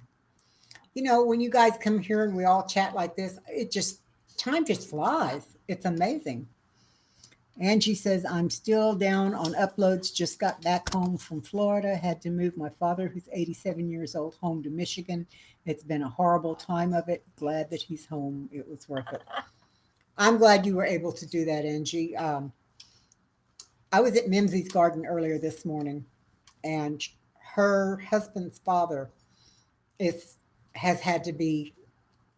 When you guys come here and we all chat like this, time just flies. It's amazing. Angie says, I'm still down on uploads. Just got back home from Florida. Had to move my father, who's 87 years old, home to Michigan. It's been a horrible time of it. Glad that he's home. It was worth it. I'm glad you were able to do that, Angie. I was at Mimsey's garden earlier this morning, and her husband's father has had to be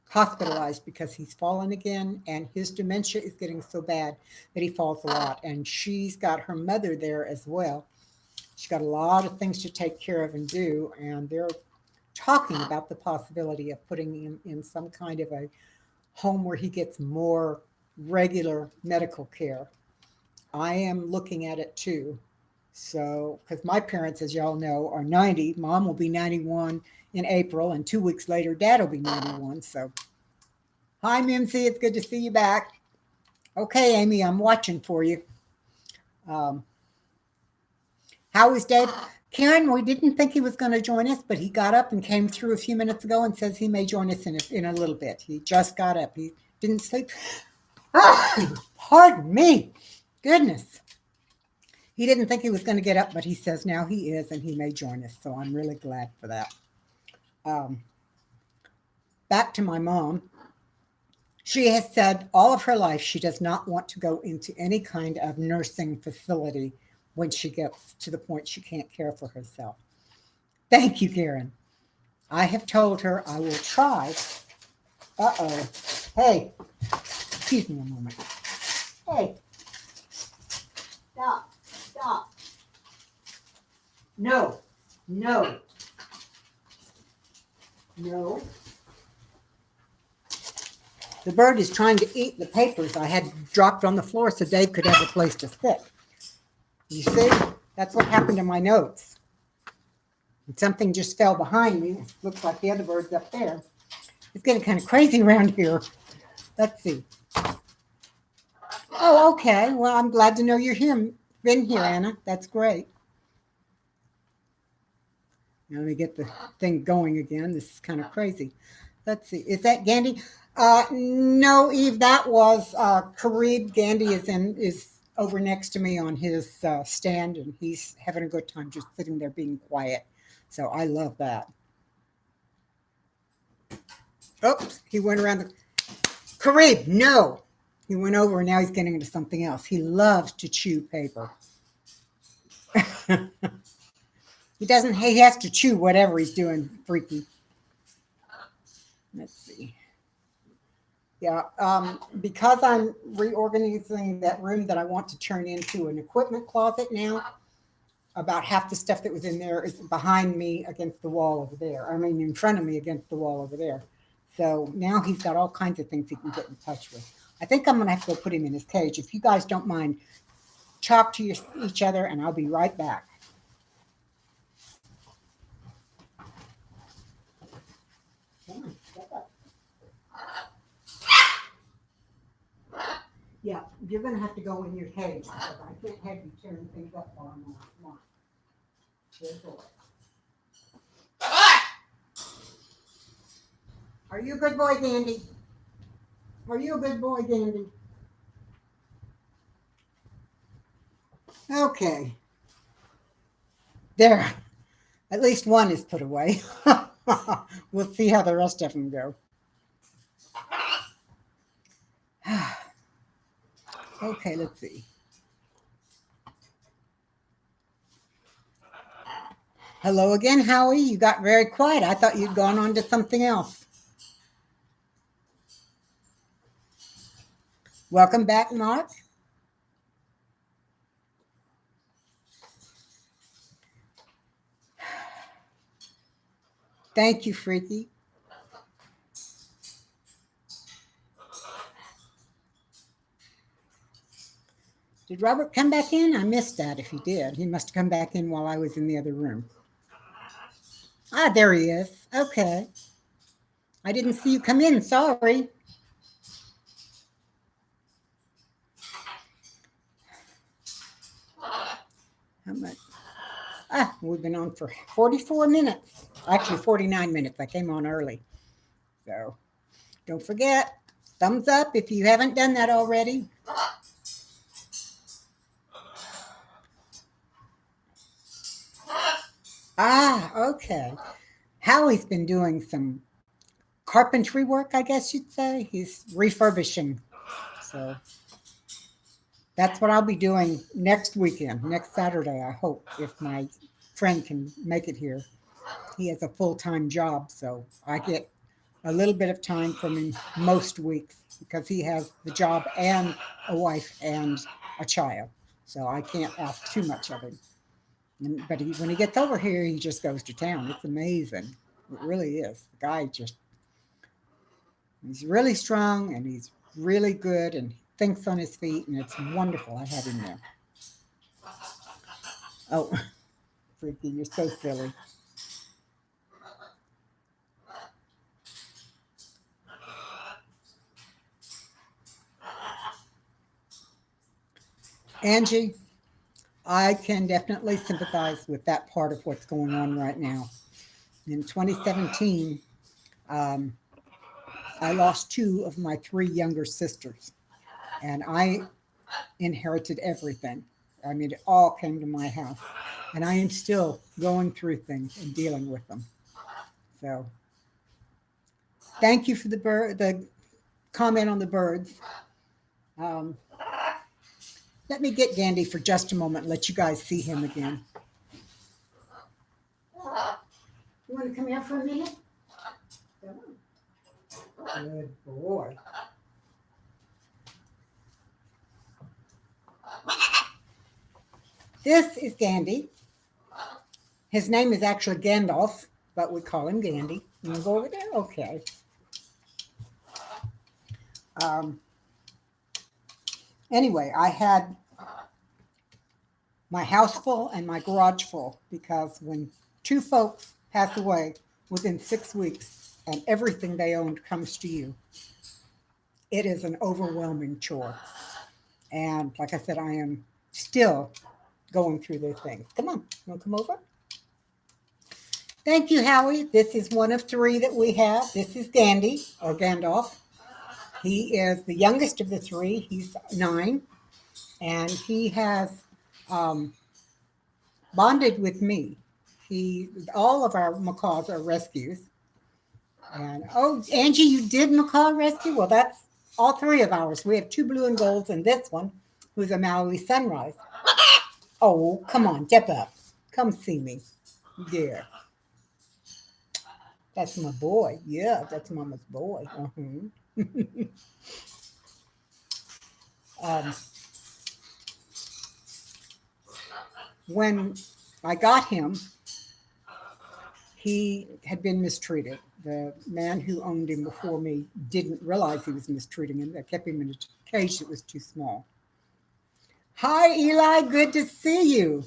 hospitalized because he's fallen again, and his dementia is getting so bad that he falls a lot. And she's got her mother there as well. She's got a lot of things to take care of and do, and they're talking about the possibility of putting him in some kind of a home where he gets more regular medical care. I am looking at it too. So, because my parents, as y'all know, are 90. Mom will be 91 in April, and 2 weeks later, Dad will be 91. So, hi, Mimsy. It's good to see you back. Okay, Amy, I'm watching for you. Um, how is Dave? Karen, we didn't think he was going to join us, but he got up and came through a few minutes ago and says he may join us in a little bit. He just got up. He didn't sleep. Pardon me. Goodness. He didn't think he was going to get up, but he says now he is, and he may join us. So I'm really glad for that. Back to my mom. She has said all of her life she does not want to go into any kind of nursing facility when she gets to the point she can't care for herself. Thank you, Karen. I have told her I will try. Uh-oh. Hey, excuse me a moment. Hey, stop. Stop. No. No. No. The bird is trying to eat the papers I had dropped on the floor so Dave could have a place to sit. You see? That's what happened to my notes. And something just fell behind me. It looks like the other bird's up there. It's getting kind of crazy around here. Let's see. Oh, okay. Well, I'm glad to know you're here. Been here, Anna. That's great. Now let me get the thing going again. This is kind of crazy. Let's see. Is that Gandhi? No, Eve. That was Karib. Gandhi is over next to me on his stand, and he's having a good time just sitting there being quiet. So I love that. Oops, he went around the Karib. No, he went over, and now he's getting into something else. He loves to chew paper. He has to chew whatever he's doing, freaky. Let's see. Yeah, because I'm reorganizing that room that I want to turn into an equipment closet now, about half the stuff that was in there is behind me against the wall over there. I mean, in front of me against the wall over there. So now he's got all kinds of things he can get in touch with. I think I'm going to have to go put him in his cage. If you guys don't mind, talk to each other, and I'll be right back. Come on, step up. Yeah, you're going to have to go in your cage because I can't have you tearing things up while I'm on. Come on. Good boy. Are you a good boy, Dandy? Are you a good boy, Dandy? Okay. There. At least one is put away. We'll see how the rest of them go. Okay, let's see. Hello again, Howie. You got very quiet. I thought you'd gone on to something else. Welcome back, Mark. Thank you, Freaky. Did Robert come back in? I missed that if he did. He must have come back in while I was in the other room. Ah, there he is. Okay. I didn't see you come in. Sorry. How much? We've been on for 44 minutes. Actually, 49 minutes. I came on early. So don't forget, thumbs up if you haven't done that already. Okay. Howie's been doing some carpentry work, I guess you'd say. He's refurbishing. So that's what I'll be doing next weekend, next Saturday, I hope, if my friend can make it here. He has a full-time job, so I get a little bit of time from him most weeks because he has the job and a wife and a child. So I can't ask too much of him. But when he gets over here, he just goes to town. It's amazing. It really is. The guy he's really strong and he's really good. And thinks on his feet, and it's wonderful. I have him there. Oh, Freaky, you're so silly. Angie, I can definitely sympathize with that part of what's going on right now. In 2017, um, I lost two of my three younger sisters, and I inherited everything. I mean, it all came to my house, and I am still going through things and dealing with them. So, thank you for the comment on the birds. Um, let me get Gandy for just a moment and let you guys see him again. You want to come here for a minute? Good boy. This is Gandy. His name is actually Gandalf, but we call him Gandy. You want to go over there? Okay. Anyway, I had my house full and my garage full because when two folks pass away within 6 weeks and everything they owned comes to you, it is an overwhelming chore. And like I said, I am still going through those things. Come on, you want to come over? Thank you, Howie. This is one of three that we have. This is Gandy, or Gandalf. He is the youngest of the three. He's 9, and he has bonded with me. All of our macaws are rescues. And oh, Angie, you did macaw rescue? Well, that's all three of ours. We have 2 blue and golds, and this one, who's a Maui Sunrise. Oh, come on, step up. Come see me. There. That's my boy. Yeah, that's Mama's boy. When I got him, he had been mistreated. The man who owned him before me didn't realize he was mistreating him. They kept him in a cage that was too small. Hi, Eli. Good to see you.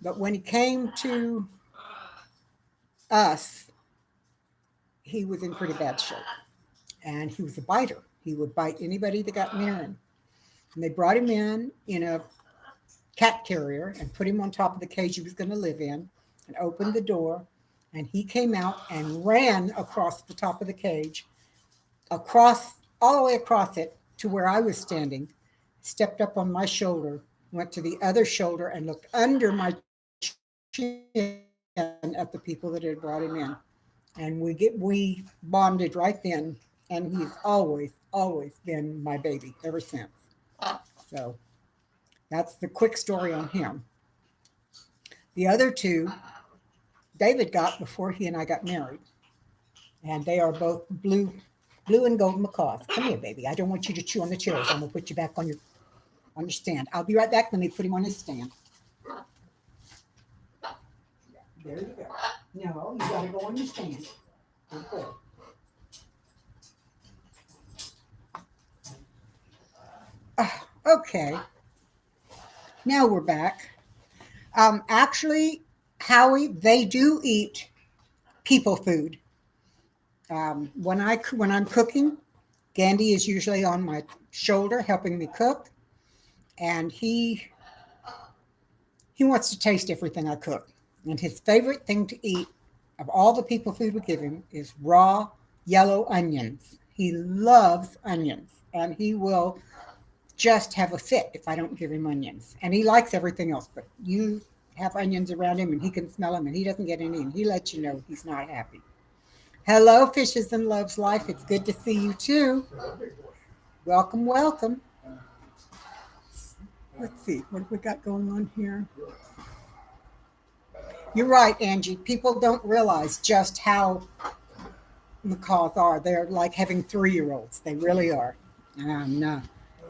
But when he came to us, he was in pretty bad shape. And he was a biter. He would bite anybody that got near him. And they brought him in a cat carrier and put him on top of the cage he was going to live in and opened the door. And he came out and ran across the top of the cage, all the way across it to where I was standing, stepped up on my shoulder, went to the other shoulder and looked under my chin at the people that had brought him in. And we bonded right then. And he's always been my baby ever since. So that's the quick story on him. The other two, David got before he and I got married. And they are both blue and gold macaws. Come here, baby. I don't want you to chew on the chairs. I'm going to put you back on your stand. I'll be right back. Let me put him on his stand. There you go. No, you got to go on your stand. Okay. Okay. Now we're back. Actually, Howie, they do eat people food. When I'm cooking, Gandy is usually on my shoulder helping me cook, and he wants to taste everything I cook. And his favorite thing to eat of all the people food we give him is raw yellow onions. He loves onions, and he will just have a fit if I don't give him onions. And he likes everything else, but you have onions around him and he can smell them and he doesn't get any, and he lets you know he's not happy. Hello, Fishes and Loves Life. It's good to see you too. Welcome, welcome. Let's see, what have we got going on here? You're right, Angie. People don't realize just how macaws are. They're like having 3-year-olds. They really are. And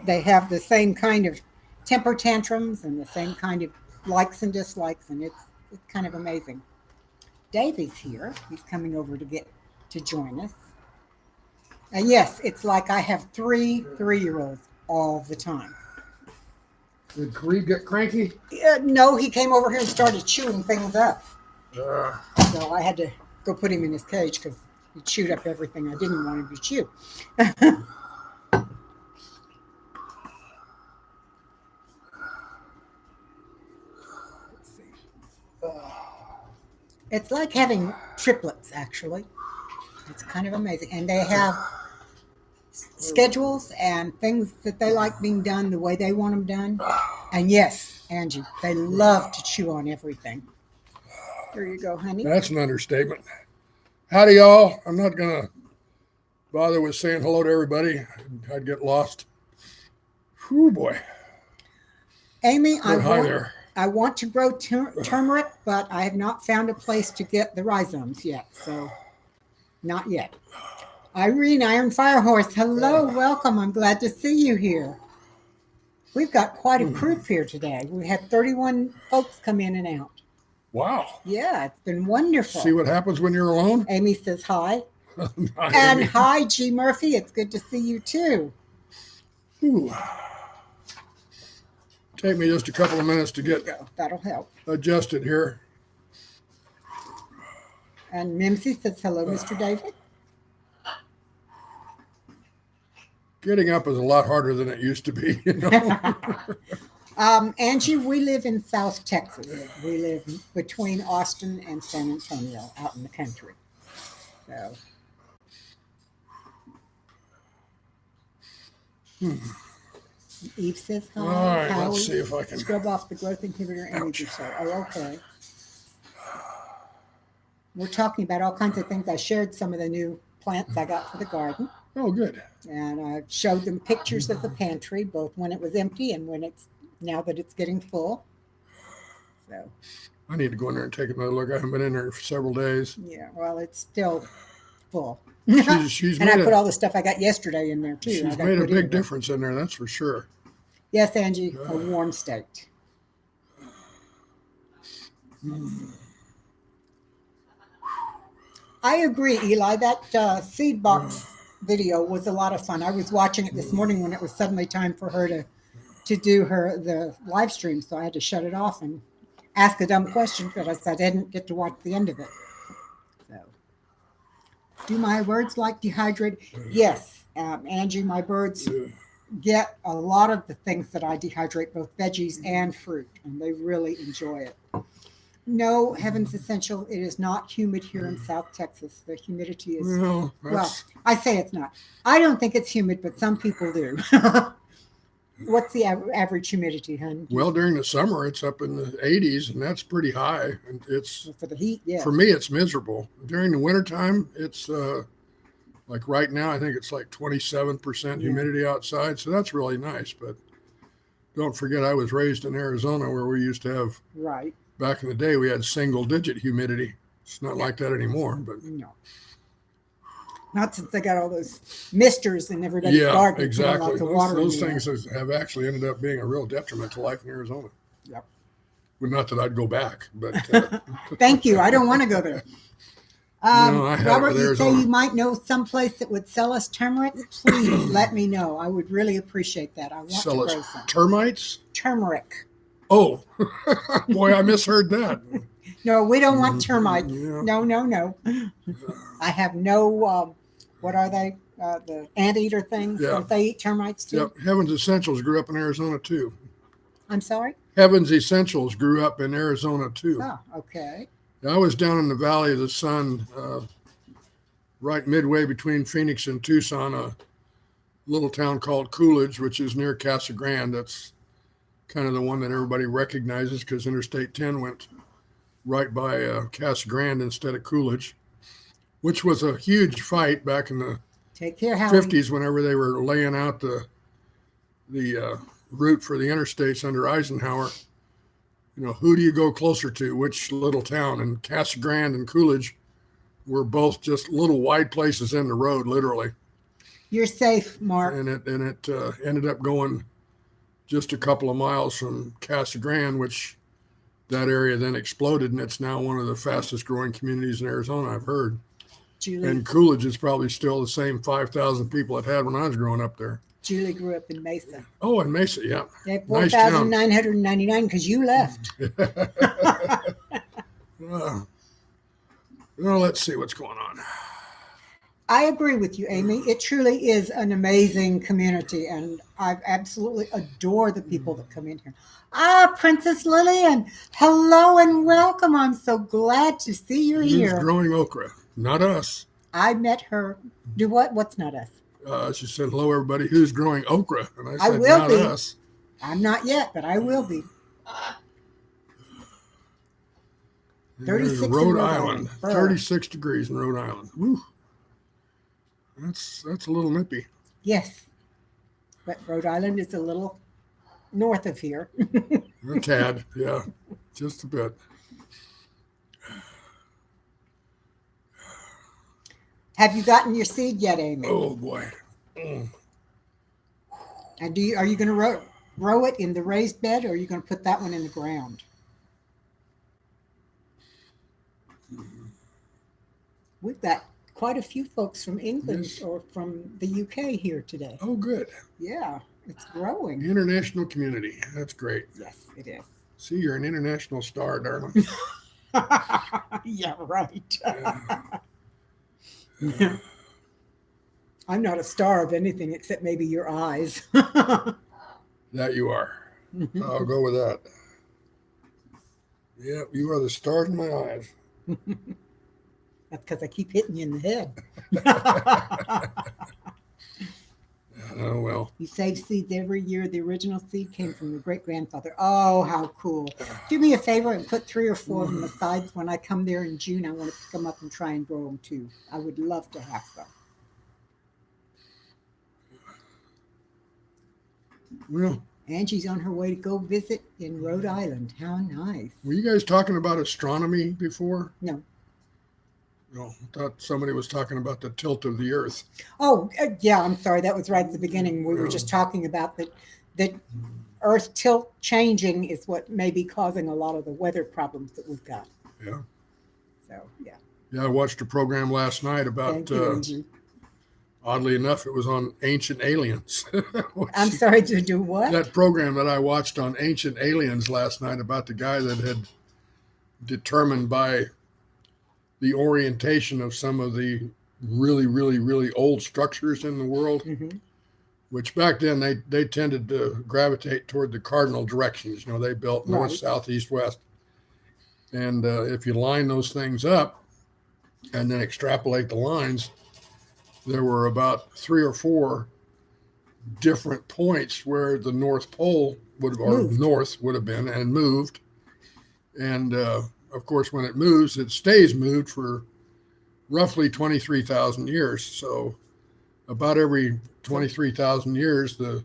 they have the same kind of temper tantrums and the same kind of likes and dislikes, and it's kind of amazing. Davey's here. He's coming over to join us. And yes, it's like I have 3 3-year-olds. all the time. Did Khalid get cranky? No, he came over here and started chewing things up. Uh, So I had to go put him in his cage because he chewed up everything I didn't want him to chew. It's like having triplets, actually. It's kind of amazing. And they have schedules and things that they like being done the way they want them done. And yes, Angie, they love to chew on everything. There you go, honey. that's an understatement. Howdy, y'all. I'm not going to bother with saying hello to everybody. I'd get lost. Whew, boy. Amy, But hi there. I want to grow turmeric, but I have not found a place to get the rhizomes yet. So, not yet. Irene, Iron Fire Horse, hello, welcome. I'm glad to see you here. We've got quite a group here today. We had 31 folks come in and out. Wow. Yeah, it's been wonderful. See what happens when you're alone? Amy says hi. Hi, And Amy. hi, G. Murphy. It's good to see you too. Ooh. Take me just a couple of minutes to get That'll help. adjusted here. And Mimsy says hello, Mr. David. Getting up is a lot harder than it used to be. You know? Angie, we live in South Texas. We live between Austin and San Antonio, out in the country. So. Eve says hi. All right, Howie, let's see if I can. scrub off the growth inhibitor energy cell. Oh, okay. We're talking about all kinds of things. I shared some of the new plants I got for the garden, Oh, good. and I showed them pictures of the pantry, both when it was empty and when it's now that it's getting full. So, I need to go in there and take another look. I haven't been in there for several days. yeah, well, it's still full. She's And I made put a, all the stuff I got yesterday in there too. I she's got made a put in big there. difference in there, that's for sure. Yes, Angie, a warm state. I agree, Eli. That seed box video was a lot of fun. I was watching it this morning when it was suddenly time for her to do the live stream, so I had to shut it off and ask a dumb question because I didn't get to watch the end of it. So, do my birds like dehydrated? Yes, Angie, my birds get a lot of the things that I dehydrate, both veggies and fruit, and they really enjoy it. No, Heaven's Essential, it is not humid here in South Texas. The humidity is, Well, well, that's, I say it's not. I don't think it's humid, but some people do. What's the average humidity, hun? well, during the summer, it's up in the 80s, and that's pretty high. And it's, For the heat, yeah. for me, it's miserable. During the wintertime, it's like right now, I think it's like 27% humidity outside. So that's really nice. But don't forget, I was raised in Arizona where we used to have, Right. back in the day, we had single digit humidity. It's not like that anymore, but No. Not since they got all those misters in everybody's yeah, garden. putting exactly. Lots of water Those in there. things have actually ended up being a real detriment to life in Arizona. Yep. Well, not that I'd go back, but Thank you. I don't want to go there. No, I have it Robert, with you say Arizona. you might know someplace that would sell us turmeric. Please let me know. I would really appreciate that. I want sell to grow us some termites. turmeric. Oh, boy, I misheard that. No, we don't want termites. Yeah. No. I have no. What are they? The anteater things. Yeah. Don't they eat termites too? Yep, Heaven's Essentials grew up in Arizona too. I'm sorry. Heaven's Essentials grew up in Arizona too. Oh, okay. I was down in the Valley of the Sun, right midway between Phoenix and Tucson, a little town called Coolidge, which is near Casa Grande. That's kind of the one that everybody recognizes because Interstate 10 went right by Casa Grande instead of Coolidge, which was a huge fight back in the Take care, Howie. 50s whenever they were laying out the route for the interstates under Eisenhower. You know, who do you go closer to? Which little town? And Casa Grande and Coolidge were both just little wide places in the road, literally. You're safe, Mark. And it ended up going just a couple of miles from Casa Grande, which that area then exploded, and it's now one of the fastest growing communities in Arizona, I've heard. Julie. And Coolidge is probably still the same 5,000 people it had when I was growing up there. Julie grew up in Mesa. Oh, in Mesa, yeah. Yeah, Nice town. 4,999 because you left. Well, let's see what's going on. I agree with you, Amy. It truly is an amazing community, and I absolutely adore the people that come in here. Ah, Princess Lillian, hello and welcome. I'm so glad to see you Who's here. growing okra? Not us. I met her. Do what? What's not us? She said, hello, everybody. Who's growing okra? And I I said, will not be. us. I'm not yet, but I will be. There's 36 in Rhode Rhode Island. Island. Brr. 36 degrees in Rhode Island. Woo. That's a little nippy. Yes, but Rhode Island is a little north of here. A tad, yeah. Just a bit. Have you gotten your seed yet, Amy? Oh, boy. And are you going to grow it in the raised bed, or are you going to put that one in the ground? We've got quite a few folks from England Yes. or from the UK here today. Oh, good. Yeah, it's growing. International community. That's great. Yes, it is. See, you're an international star, darling. Yeah, right. Yeah. I'm not a star of anything except maybe your eyes. That you are. I'll go with that. Yep, you are the stars in my eyes. That's because I keep hitting you in the head. Oh, well. You save seeds every year. The original seed came from your great grandfather. Oh, how cool. Do me a favor and put 3 or 4 of them aside. When I come there in June, I want to pick them up and try and grow them too. I would love to have some. Well, Angie's on her way to go visit in Rhode Island. How nice. were you guys talking about astronomy before? No. No, I thought somebody was talking about the tilt of the Earth. Oh, yeah, I'm sorry. That was right at the beginning. We were just talking about that Earth tilt changing is what may be causing a lot of the weather problems that we've got. Yeah. So, yeah. Yeah, I watched a program last night about, Thank you, Angie. oddly enough, it was on ancient aliens. I'm sorry to do what? That program that I watched on ancient aliens last night about the guy that had determined by the orientation of some of the really, really, really old structures in the world, Mhm. which back then they tended to gravitate toward the cardinal directions. You know, they built north, Right. south, east, west. And if you line those things up and then extrapolate the lines, there were about 3 or 4 different points where the North Pole north would have been and moved. And of course, when it moves, it stays moved for roughly 23,000 years. So about every 23,000 years, the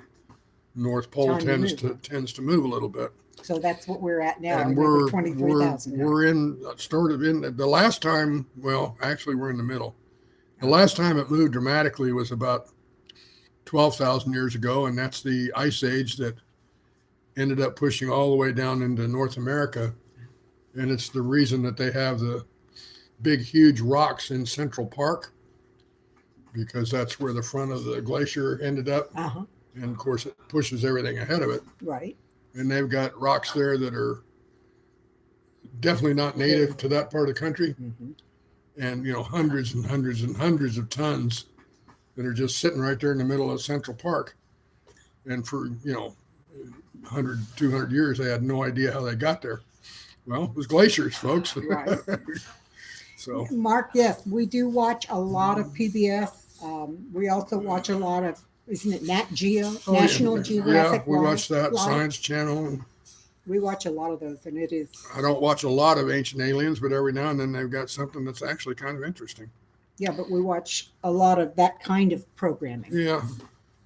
North Pole Time to tends to move a little bit. So that's what we're at now. And We're we're 23,000 now. in sort of in the last time. Well, actually, we're in the middle. The last time it moved dramatically was about 12,000 years ago, and that's the ice age that ended up pushing all the way down into North America. And it's the reason that they have the big, huge rocks in Central Park, because that's where the front of the glacier ended up. Uh-huh. And of course, it pushes everything ahead of it. Right. And they've got rocks there that are definitely not native to that part of the country. Mhm. And, you know, hundreds and hundreds and hundreds of tons that are just sitting right there in the middle of Central Park. And for, 100, 200 years, they had no idea how they got there. Well, it was glaciers, folks. Right. So, Mark, yes, we do watch a lot of PBS. We also watch a lot of, isn't it Nat Geo, oh, National yeah, Geographic? we watched that Live? Science Channel. And We watch a lot of those, and it is. I don't watch a lot of Ancient Aliens, but every now and then they've got something that's actually kind of interesting. Yeah, but we watch a lot of that kind of programming. Yeah.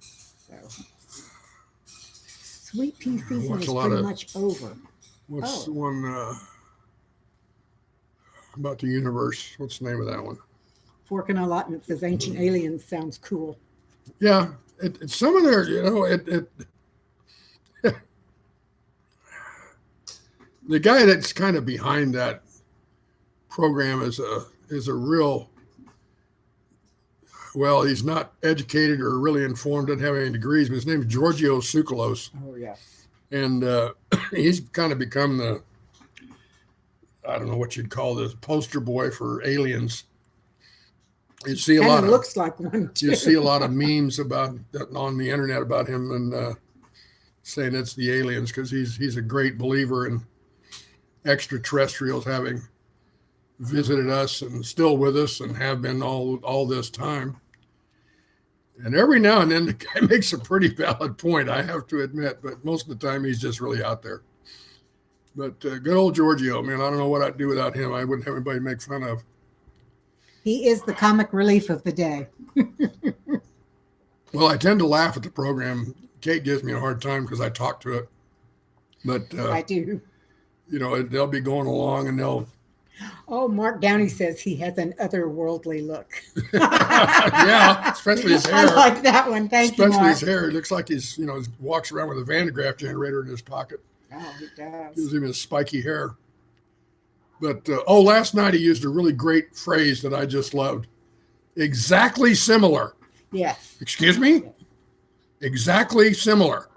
So. Sweet pea season watch is a lot pretty of- much over. What's Oh. the one about the universe? What's the name of that one? Fork and allotment says Ancient Aliens sounds cool. Yeah, it's some of their, the guy that's kind of behind that program is a real, well, he's not educated or really informed, doesn't have any degrees, but his name is Giorgio Tsoukalos. Oh, yes. And he's kind of become the, I don't know what you'd call this, poster boy for aliens. You see a Kind lot of of looks like one, too. you see a lot of memes about on the internet about him and saying it's the aliens because he's a great believer in extraterrestrials having visited us and still with us and have been all this time. And every now and then the guy makes a pretty valid point, I have to admit, but most of the time he's just really out there. But good old Giorgio, man, I don't know what I'd do without him. I wouldn't have anybody to make fun of. He is the comic relief of the day. Well, I tend to laugh at the program. Kate gives me a hard time because I talk to it. But, I do. you know, they'll be going along and they'll, Oh, Mark Downey says he has an otherworldly look. yeah, especially his I hair. like that one. Thank you, Especially Mark. his hair. It looks like he's, you know, walks around with a Van de Graaff generator in his pocket. Oh, he Gives does. him his spiky hair. But, last night he used a really great phrase that I just loved. Exactly similar. Yes. Excuse me? Exactly similar.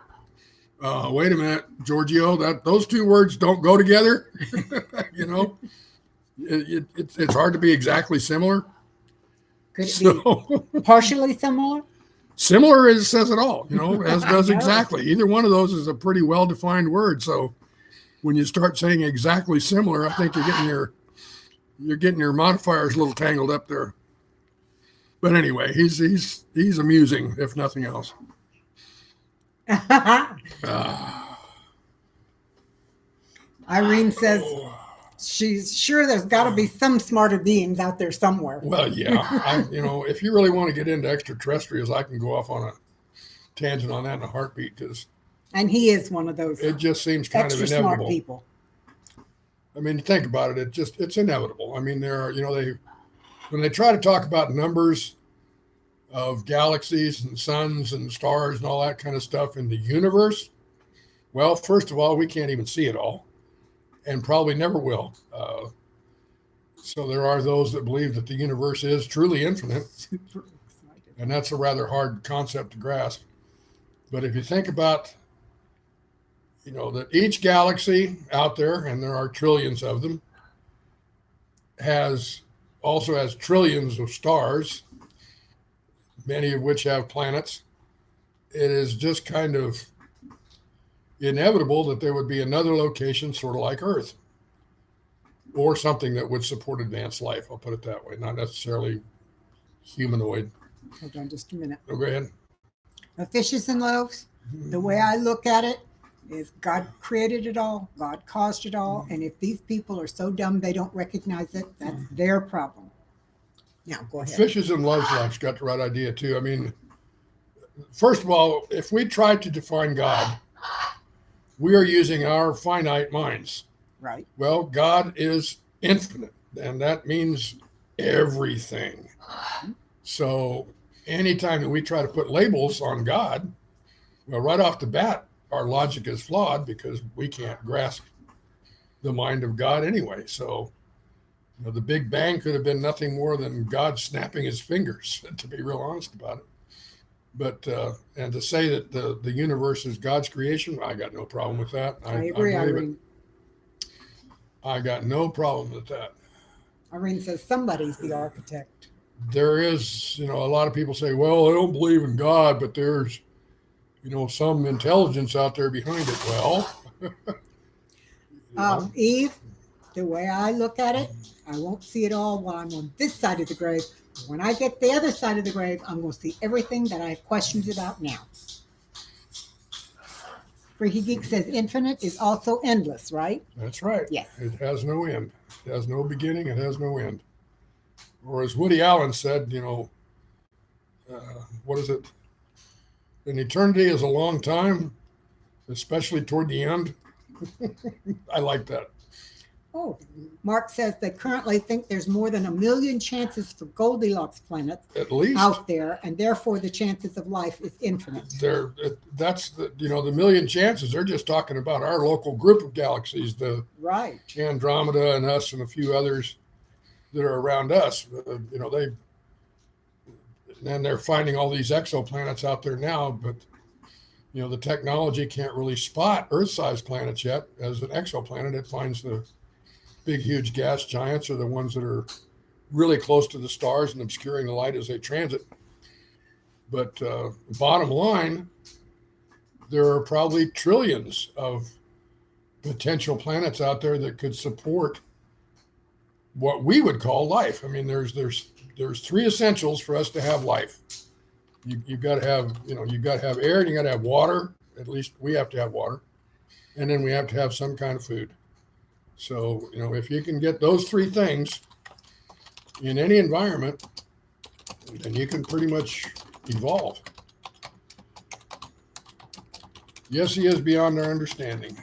Wait a minute, Giorgio, those two words don't go together. You know, it's hard to be exactly similar. Could it So be partially similar? similar says it all, you know, as does It does. exactly. Either one of those is a pretty well-defined word. So when you start saying exactly similar, I think you're getting your modifiers a little tangled up there. But anyway, he's amusing, if nothing else. Irene says she's sure there's got to be some smarter beings out there somewhere. Well, yeah, you know, if you really want to get into extraterrestrials, I can go off on a tangent on that in a heartbeat because And he is one of those it just seems kind of extra smart inevitable. people. I mean, you think about it, it's inevitable. I mean, there are, you know, when they try to talk about numbers of galaxies and suns and stars and all that kind of stuff in the universe, well, first of all, we can't even see it all and probably never will. So there are those that believe that the universe is truly infinite, Super excited. and that's a rather hard concept to grasp. But if you think about, you know, that each galaxy out there, and there are trillions of them, also has trillions of stars, many of which have planets, it is just kind of inevitable that there would be another location sort of like Earth or something that would support advanced life. I'll put it that way, not necessarily humanoid. Hold on just a minute. Oh, go ahead. The fishes and loaves, the way I look at it is God created it all, God caused it all, and if these people are so dumb they don't recognize it, that's their problem. Now, go ahead. Fishes and Love's Life's got the right idea too. I mean, first of all, if we try to define God, we are using our finite minds. Right. Well, God is infinite, and that means everything. So anytime that we try to put labels on God, well, right off the bat, our logic is flawed because we can't grasp the mind of God anyway. So, you know, the Big Bang could have been nothing more than God snapping his fingers, to be real honest about it. But, and to say that the universe is God's creation, I got no problem with that. I agree, believe it. Irene. I got no problem with that. Irene says somebody's the architect. There is, you know, a lot of people say, well, I don't believe in God, but there's, you know, some intelligence out there behind it. Well, Eve, the way I look at it, I won't see it all while I'm on this side of the grave. When I get the other side of the grave, I'm going to see everything that I have questions about now. Freaky Geek says infinite is also endless, right? that's right. Yes. It has no end. It has no beginning. It has no end. Or as Woody Allen said, you know, what is it? An eternity is a long time, especially toward the end. I like that. Oh, Mark says they currently think there's more than 1 million chances for Goldilocks planets At least out there, and therefore the chances of life is infinite. that's the, you know, the million chances. They're just talking about our local group of galaxies, the Right. Andromeda and us and a few others that are around us. You know, and they're finding all these exoplanets out there now, but the technology can't really spot Earth-sized planets yet. As an exoplanet, it finds the big, huge gas giants or the ones that are really close to the stars and obscuring the light as they transit. But bottom line, there are probably trillions of potential planets out there that could support what we would call life. I mean, there's three essentials for us to have life. You've got to have, you've got to have air, and you got to have water. At least we have to have water, and then we have to have some kind of food. So, if you can get those three things in any environment, then you can pretty much evolve. Yes, he is beyond our understanding.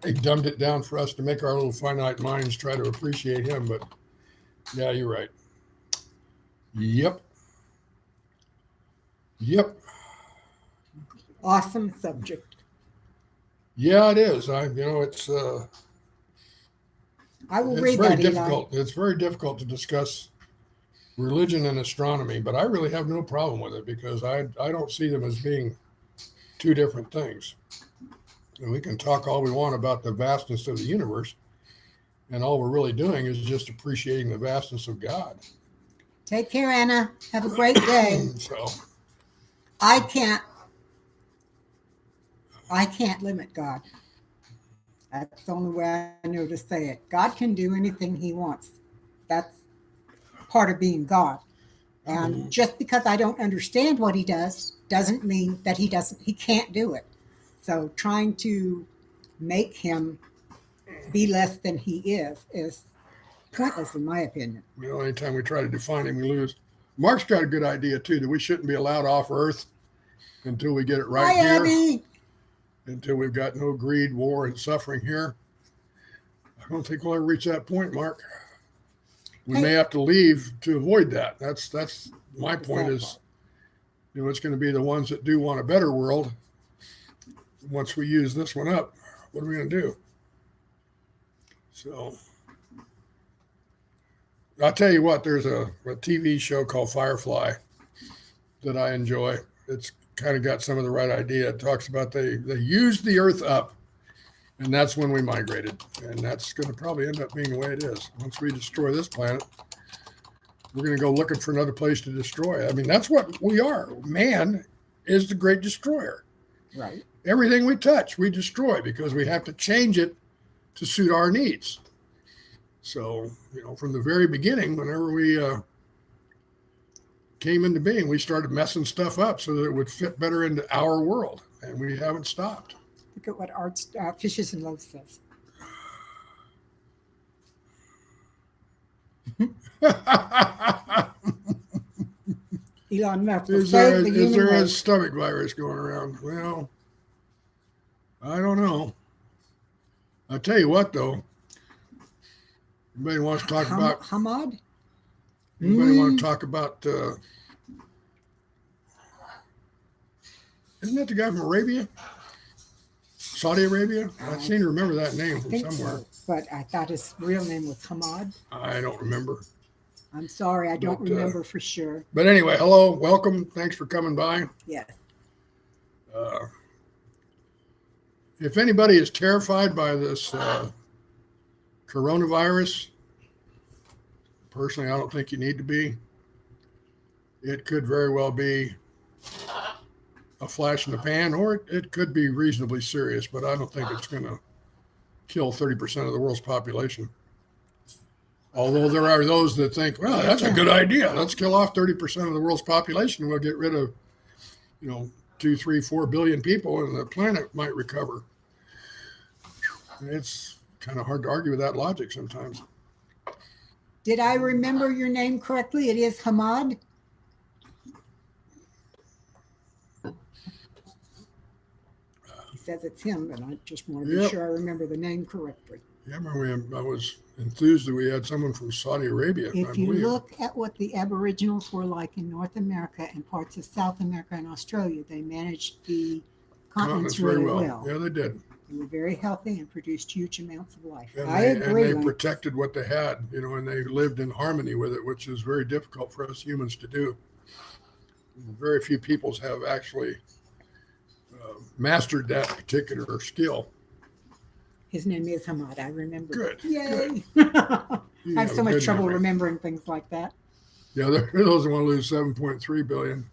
He dumbed it down for us to make our little finite minds try to appreciate him, but yeah, you're right. Yep. Awesome subject. Yeah, it is. It's I will it's read very that, Eli. difficult. It's very difficult to discuss religion and astronomy, but I really have no problem with it because I don't see them as being two different things. And we can talk all we want about the vastness of the universe, and all we're really doing is just appreciating the vastness of God. Take care, Anna. Have a great day. So I can't limit God. That's the only way I know to say it. God can do anything he wants. That's part of being God. And just because I don't understand what he does doesn't mean that he can't do it. So trying to make him be less than he is pointless in my opinion. Anytime we try to define him, we lose. Mark's got a good idea too, that we shouldn't be allowed off Earth until we get it right Hi, here. Abby. Until we've got no greed, war, and suffering here. I don't think we'll ever reach that point, Mark. We may have to leave to avoid that. That's my point is, it's going to be the ones that do want a better world. Once we use this one up, what are we going to do? So I'll tell you what, there's a TV show called Firefly that I enjoy. It's kind of got some of the right idea. It talks about they used the Earth up, and that's when we migrated. And that's going to probably end up being the way it is. Once we destroy this planet, we're going to go looking for another place to destroy. I mean, that's what we are. Man is the great destroyer. Right. Everything we touch, we destroy because we have to change it to suit our needs. So, from the very beginning, whenever we came into being, we started messing stuff up so that it would fit better into our world, and we haven't stopped. Look at what Fishes and Loaves says. Elon Musk will Is save the human there a race. stomach virus going around? Well, I don't know. I'll tell you what, though. Anybody wants to talk about Hamad? Anybody want to talk about? Isn't that the guy from Arabia? Saudi Arabia? I seem to remember that name I from think somewhere. so, but I thought his real name was Hamad. I don't remember. I'm sorry, I don't But, remember for sure. But anyway, hello, welcome. Thanks for coming by. Yes. If anybody is terrified by this coronavirus, personally, I don't think you need to be. It could very well be a flash in the pan, or it could be reasonably serious, but I don't think it's going to kill 30% of the world's population. Although there are those that think, well, that's a good idea. Let's kill off 30% of the world's population. We'll get rid of, 2, 3, 4 billion people, and the planet might recover. It's kind of hard to argue with that logic sometimes. Did I remember your name correctly? It is Hamad? He says it's him, but I just want to be sure I remember the name correctly. Yeah, I remember I was enthused that we had someone from Saudi Arabia. If you look at what the Aboriginals were like in North America and parts of South America and Australia, they managed the continents really well. Yeah, they did. They were very healthy and produced huge amounts of life. And I they, agree. and they Lance. protected what they had, and they lived in harmony with it, which is very difficult for us humans to do. Very few peoples have actually mastered that particular skill. His name is Hamad. I remember. Good. Yay! You I have a so much good trouble memory. remembering things like that. Yeah, they're those who want to lose 7.3 billion.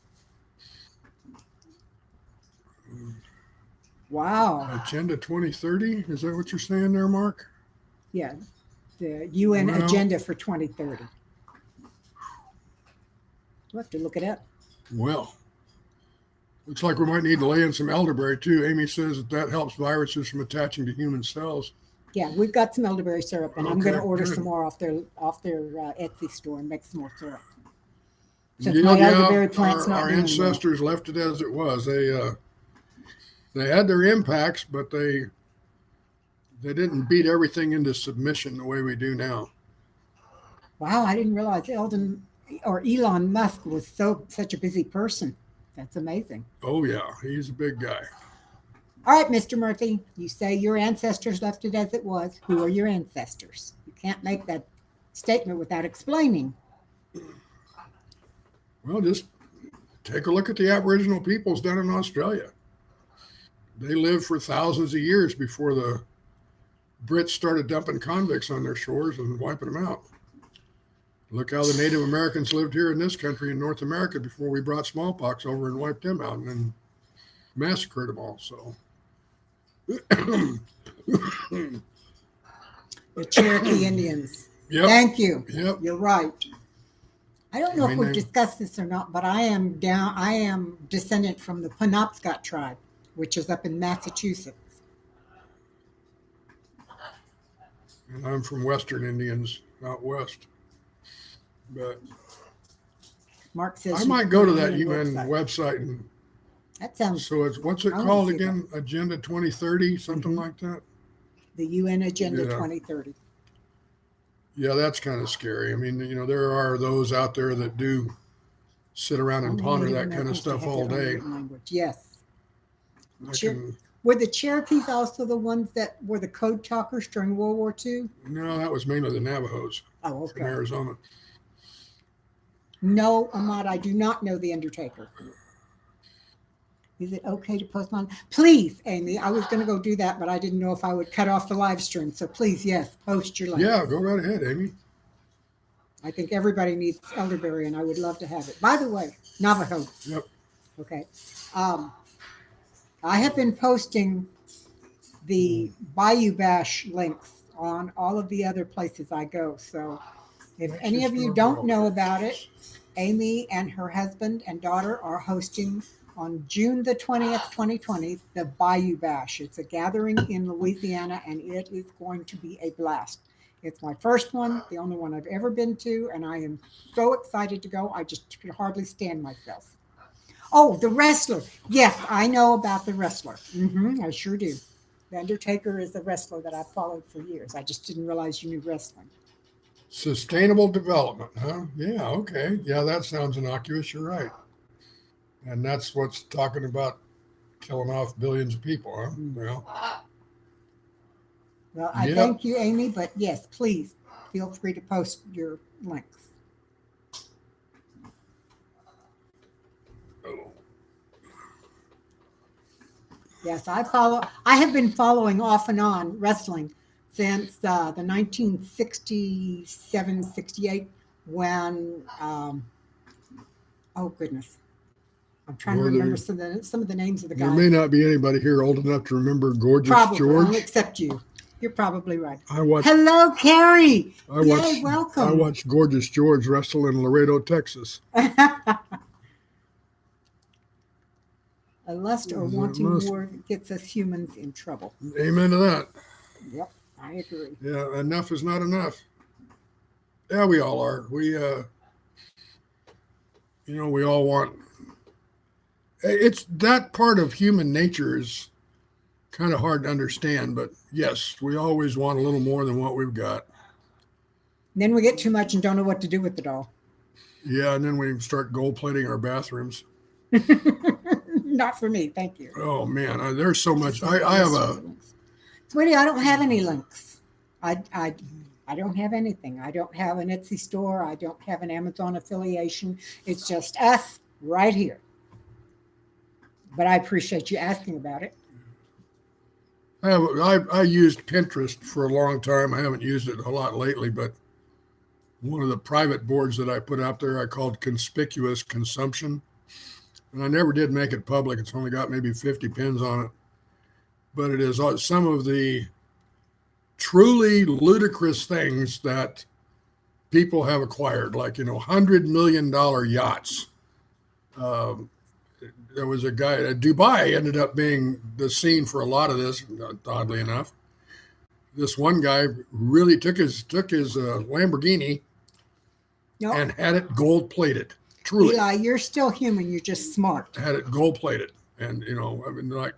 Wow. Agenda 2030. Is that what you're saying there, Mark? Yeah. The UN Well- agenda for 2030. We'll have to look it up. Well, looks like we might need to lay in some elderberry too. Amy says that helps viruses from attaching to human cells. Yeah, we've got some elderberry syrup, and I'm going to Okay, order good. some more off their Etsy store and make some more syrup. Since Yeah, my yeah, elderberry plant's not our doing well. ancestors left it as it was. They had their impacts, but they didn't beat everything into submission the way we do now. Wow, I didn't realize Elon Musk was such a busy person. That's amazing. Oh yeah, he's a big guy. All right, Mr. Murphy, you say your ancestors left it as it was. Who are your ancestors? You can't make that statement without explaining. Well, just take a look at the Aboriginal peoples down in Australia. They lived for thousands of years before the Brits started dumping convicts on their shores and wiping them out. Look how the Native Americans lived here in this country in North America before we brought smallpox over and wiped them out and then massacred them all. So, The Cherokee Indians. yep, Thank you. yep. You're right. I don't know I if mean, we've they- discussed this or not, but I am descendant from the Penobscot tribe, which is up in Massachusetts. And I'm from Western Indians out west. But Mark says I you might can go to put it that on your UN website and That sounds so it's what's it I wanna called see again? Agenda 2030, something Mhm. like that. the UN Agenda Yeah. 2030. Yeah, that's kind of scary. I mean, there are those out there that do sit around and Only ponder Native that kind of Americans to stuff have all their own day. written language. Yes. I Sure. can, Were the Cherokees also the ones that were the code talkers during World War II? no, that was mainly the Navajos Oh, from okay. Arizona. No, Ahmad, I do not know the Undertaker. Is it okay to post mine? Please, Amy. I was going to go do that, but I didn't know if I would cut off the live stream. So please, yes, post your link. Yeah, go right ahead, Amy. I think everybody needs elderberry, and I would love to have it. By the way, Navajo. Yep. Okay. I have been posting the Bayou Bash links on all of the other places I go. So if Which any is of you your don't girl. know about it, Amy and her husband and daughter are hosting on June the 20th, 2020, the Bayou Bash. It's a gathering in Louisiana, and it is going to be a blast. It's my first one, the only one I've ever been to, and I am so excited to go. I just could hardly stand myself. Oh, the wrestler. Yes, I know about the wrestler. I sure do. The Undertaker is a wrestler that I've followed for years. I just didn't realize you knew wrestling. Sustainable development, huh? Yeah, okay. Yeah, that sounds innocuous. You're right. And that's what's talking about killing off billions of people, huh? Well, Well, I Yep. thank you, Amy, but yes, please feel free to post your links. oh, Yes, I have been following off and on wrestling since the 1967, 68, when, oh goodness. I'm trying Well, to remember there- some of the names of the there guys. may not be anybody here old enough to remember Gorgeous Probably, George. only except you. You're probably right. I watched Hello, Carrie. I Yay, watched welcome. I watched Gorgeous George wrestle in Laredo, Texas. A lust or Is it wanting lust? more gets us humans in trouble. Amen to that. Yep, I agree. Yeah, enough is not enough. Yeah, we all are. We we all want it's that part of human nature is kind of hard to understand, but yes, we always want a little more than what we've got. Then we get too much and don't know what to do with it all. Yeah, and then we start gold plating our bathrooms. Not for me, thank you. Oh man, there's so much. I have Sweetie, I don't have any links. I don't have anything. I don't have an Etsy store. I don't have an Amazon affiliation. It's just us right here. But I appreciate you asking about it. I used Pinterest for a long time. I haven't used it a lot lately, but one of the private boards that I put out there, I called Conspicuous Consumption. And I never did make it public. It's only got maybe 50 pins on it. But it is some of the truly ludicrous things that people have acquired, like, $100 million yachts. There was a guy Dubai ended up being the scene for a lot of this, oddly enough. This one guy really took his Lamborghini Nope. and had it gold plated. Truly, Eli, you're still human. You're just smart. had it gold plated, and I mean, like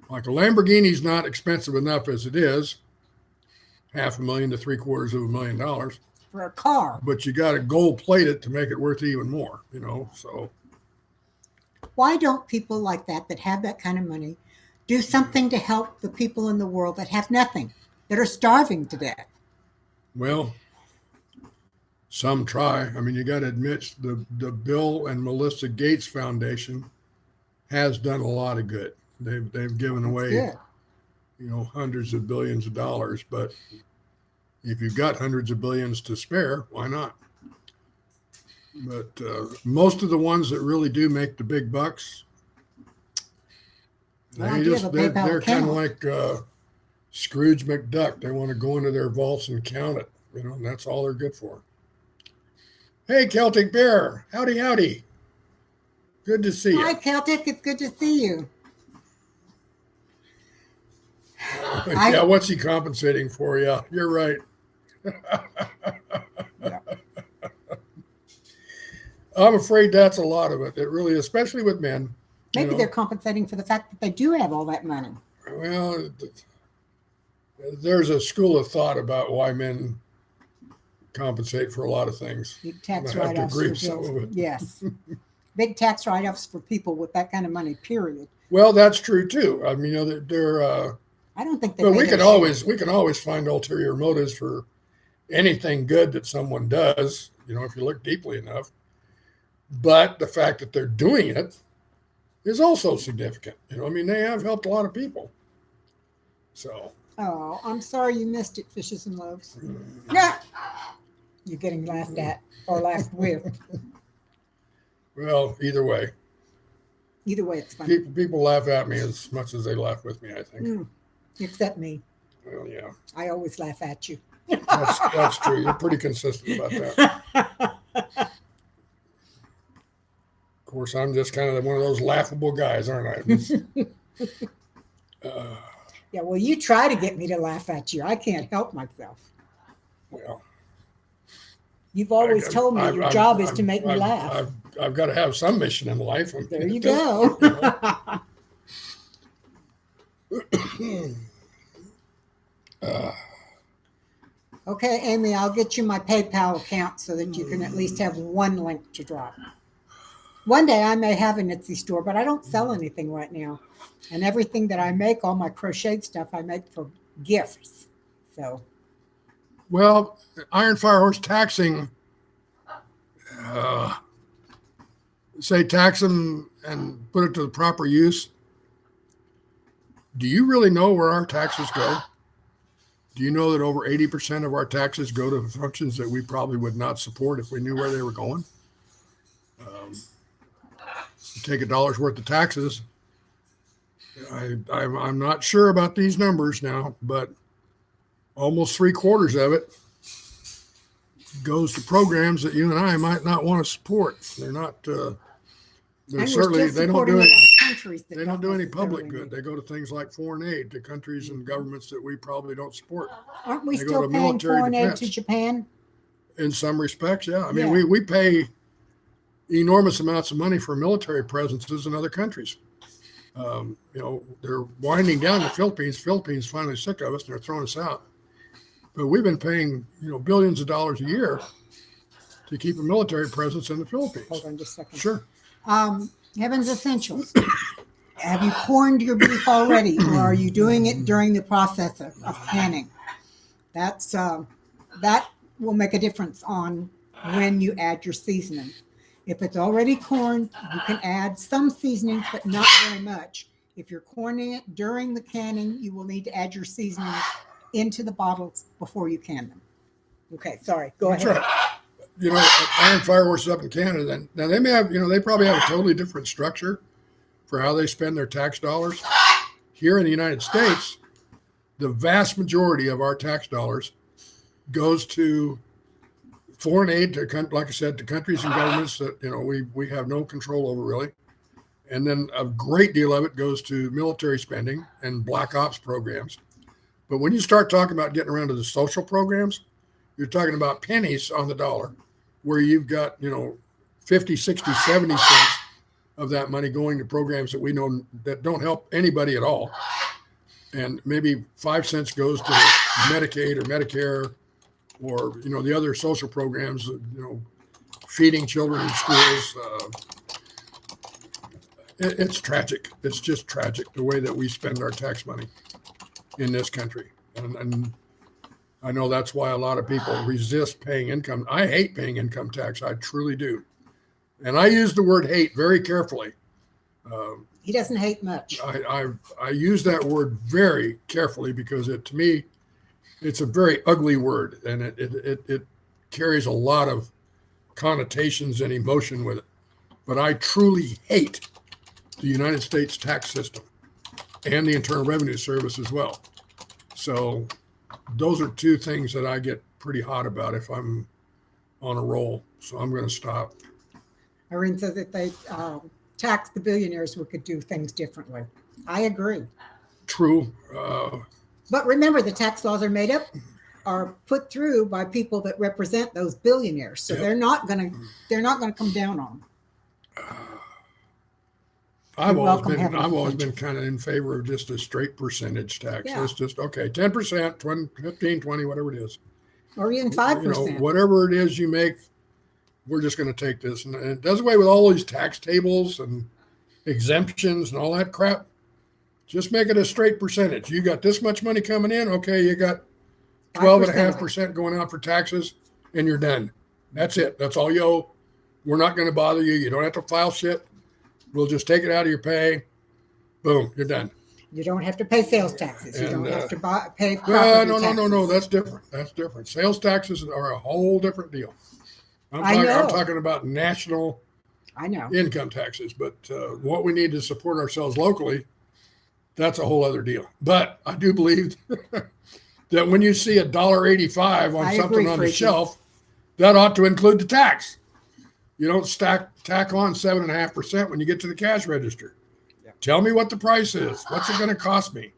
a Lamborghini's not expensive enough as it is, $500,000 to $750,000 For a car. but you got to gold plate it to make it worth even more. So Why don't people like that have that kind of money do something to help the people in the world that have nothing, that are starving to death? well. Some try. I mean, you got to admit the Bill and Melissa Gates Foundation has done a lot of good. They've given away, Good. hundreds of billions of dollars. But if you've got hundreds of billions to spare, why not? But most of the ones that really do make the big bucks, Well, I do have a PayPal they're kind of account. like Scrooge McDuck. They want to go into their vaults and count it, and that's all they're good for. Hey, Celtic Bear. Howdy, howdy. Good to see Hi, you. Celtic. It's good to see you. Yeah, what's he compensating for? Yeah, you're right. Yeah. I'm afraid that's a lot of it. It really, especially with men. Maybe they're compensating for the fact that they do have all that money. Well, there's a school of thought about why men compensate for a lot of things. Big tax I have to write-offs agree for with some bills. of it. Yes. Big tax write-offs for people with that kind of money, period. Well, that's true too. I mean, they're I don't think they but pay we their can always find ulterior motives for anything good that someone does, if you look deeply enough. But the fact that they're doing it is also significant. I mean, they have helped a lot of people. So. Oh, I'm sorry you missed it, Fishes and Loaves. Yeah. You're getting laughed at or laughed with. Well, either way, Either way, it's funny. people laugh at me as much as they laugh with me, I think. Except me. Well, yeah, I always laugh at you. that's true. You're pretty consistent about that. Of course, I'm just kind of one of those laughable guys, aren't I? Yeah, well, you try to get me to laugh at you. I can't help myself. Well, You've always told me your job is to make me laugh. I've got to have some mission in life. There you go. Okay, Amy, I'll get you my PayPal account so that you can at least have one link to drop. One day I may have an Etsy store, but I don't sell anything right now. And everything that I make, all my crocheted stuff, I make for gifts. So, Well, Iron Fire Horse taxing, say tax them and put it to the proper use. Do you really know where our taxes go? Do you know that over 80% of our taxes go to functions that we probably would not support if we knew where they were going? You take $1 worth of taxes. I'm not sure about these numbers now, but almost 3/4 of it goes to programs that you and I might not want to support. They're not. They're and certainly we're still they don't supporting do a any. lot of countries that They don't do any public necessarily good. They go to things like foreign aid to countries and governments that we probably don't support. Aren't we They go still to paying military foreign aid to defense. Japan? In some respects, yeah. I mean, Yeah. we pay enormous amounts of money for military presences in other countries. They're winding down the Philippines. Philippines finally sick of us and they're throwing us out. But we've been paying, billions of dollars a year to keep a military presence in the Philippines. Hold on just a second. Sure. Heaven's Essentials. have you corned your beef already, or are you doing it during the process of canning? That's that will make a difference on when you add your seasoning. If it's already corned, you can add some seasoning, but not very much. If you're corning it during the canning, you will need to add your seasoning into the bottles before you can them. Okay, sorry. Go That's ahead. right. You know, Iron Firehorse up in Canada, then now they may have, they probably have a totally different structure for how they spend their tax dollars. Here in the United States, the vast majority of our tax dollars goes to foreign aid to, like I said, to countries and governments that we have no control over really, and then a great deal of it goes to military spending and black ops programs. But when you start talking about getting around to the social programs, you're talking about pennies on the dollar, where you've got 50, 60, 70 cents of that money going to programs that we know that don't help anybody at all, and maybe 5 cents goes to Medicaid or Medicare, or the other social programs, feeding children in schools. It's tragic. It's just tragic the way that we spend our tax money in this country, and I know that's why a lot of people resist paying income. I hate paying income tax. I truly do, and I use the word hate very carefully. He doesn't hate much. I use that word very carefully because to me, it's a very ugly word, and it carries a lot of connotations and emotion with it. But I truly hate the United States tax system and the Internal Revenue Service as well. So those are two things that I get pretty hot about if I'm on a roll. So I'm going to stop. Irene says if they tax the billionaires, we could do things differently. I agree. True. But remember, the tax laws are put through by people that represent those billionaires. So Yep. they're not going to come down on them. I've You're always welcome, been Heaven. been kind of in favor of just a straight percentage tax. Yeah. It's just 10%, 20, 15, 20, whatever it is. Or even 5%. Whatever it is you make, we're just going to take this. And it does away with all these tax tables and exemptions and all that crap. Just make it a straight percentage. You got this much money coming in. Okay, you got 12.5% going out for taxes, and you're done. That's it. That's all you owe. We're not going to bother you. You don't have to file shit. We'll just take it out of your pay. Boom, you're done. You don't have to pay sales taxes. You And, don't have to pay property No. taxes. That's different. That's different. Sales taxes are a whole different deal. I know. I'm talking about national I know. income taxes, but what we need to support ourselves locally, that's a whole other deal. But I do believe that when you see $1.85 on I something agree, on the Freaky. shelf, that ought to include the tax. You don't tack on 7.5% when you get to the cash register. Yeah. Tell me what the price is. What's it going to cost me?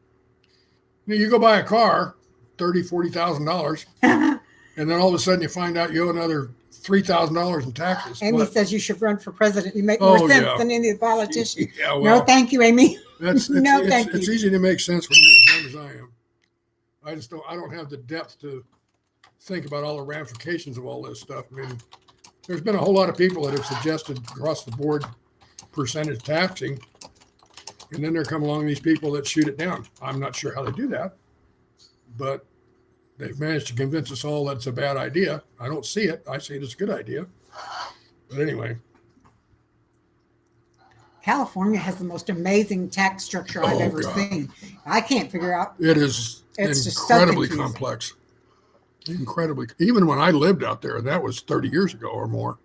You go buy a car, $30,000, $40,000, and then all of a sudden you find out you owe another $3,000 in taxes. Amy What? says you should run for president. You make more sense yeah. than any politician. Yeah, No, well, thank you, Amy. it's thank you. easy to make sense when you're as young as I am. I don't have the depth to think about all the ramifications of all this stuff. I mean, there's been a whole lot of people that have suggested across the board percentage taxing, and then there come along these people that shoot it down. I'm not sure how they do that, but they've managed to convince us all that it's a bad idea. I don't see it. I see it as a good idea. But anyway, California has the most amazing tax structure I've Oh, ever God. seen. I can't figure out. it is It's just so incredibly confusing. complex. Incredibly. Even when I lived out there, that was 30 years ago or more.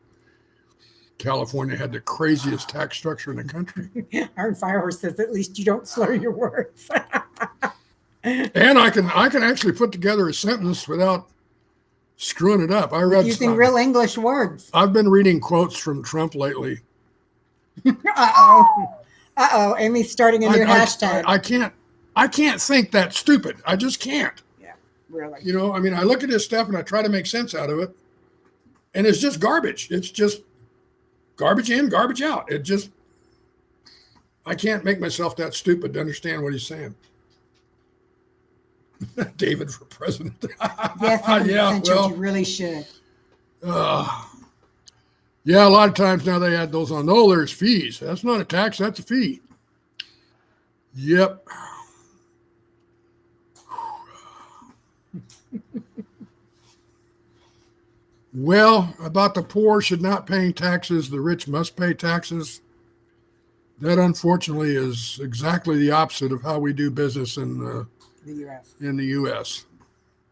California had the craziest tax structure in the country. Iron Firehorse says at least you don't slur your words. And I can actually put together a sentence without screwing it up. Using real English words. I've been reading quotes from Trump lately. Uh-oh. Amy's starting a new hashtag. I can't think that stupid. I just can't. Really. I mean, I look at this stuff and I try to make sense out of it, and it's just garbage. It's just garbage in, garbage out. I can't make myself that stupid to understand what he's saying. David for president. Yes, Yeah, well, you really should. yeah, a lot of times now they add those on. Oh, there's fees. That's not a tax. That's a fee. Yep. Well, about the poor should not paying taxes, the rich must pay taxes. That unfortunately is exactly the opposite of how we do business in The U.S. the U.S.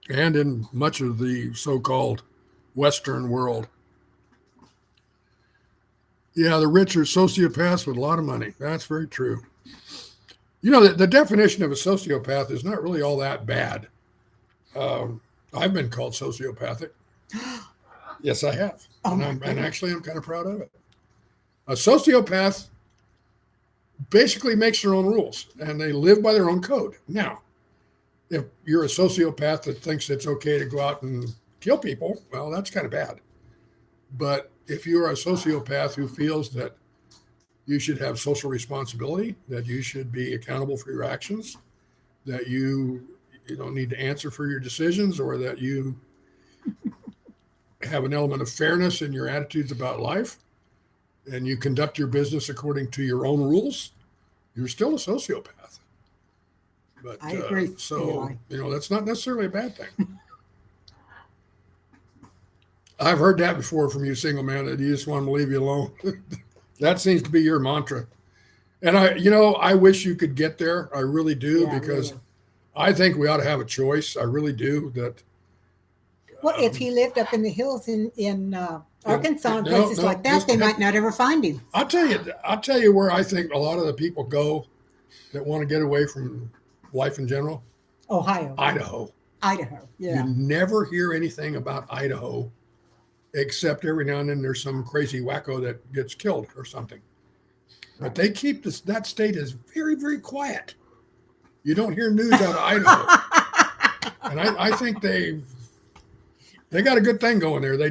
and in much of the so-called Western world. Yeah, the rich are sociopaths with a lot of money. That's very true. You know, the definition of a sociopath is not really all that bad. I've been called sociopathic. Yes, I have. Oh, And actually, I'm kind of proud of it. A sociopath basically makes their own rules and they live by their own code. Now, if you're a sociopath that thinks it's okay to go out and kill people, well, that's kind of bad. But if you're a sociopath who feels that you should have social responsibility, that you should be accountable for your actions, that you don't need to answer for your decisions, or that you have an element of fairness in your attitudes about life, and you conduct your business according to your own rules, you're still a sociopath. But I agree. so, Eli. that's not necessarily a bad thing. I've heard that before from you, single man, that you just want to leave you alone. That seems to be your mantra. And I wish you could get there. I really do, Yeah, because really. I think we ought to have a choice. I really do. That Well, if he lived up in the hills in Arkansas and no, places no, like that, just they have- might not ever find him. I'll tell you where I think a lot of the people go that want to get away from life in general. Ohio, Idaho. Idaho. Yeah. You never hear anything about Idaho, except every now and then there's some crazy wacko that gets killed or something. But they keep that state is very, very quiet. You don't hear news out of Idaho. And I think they got a good thing going there. They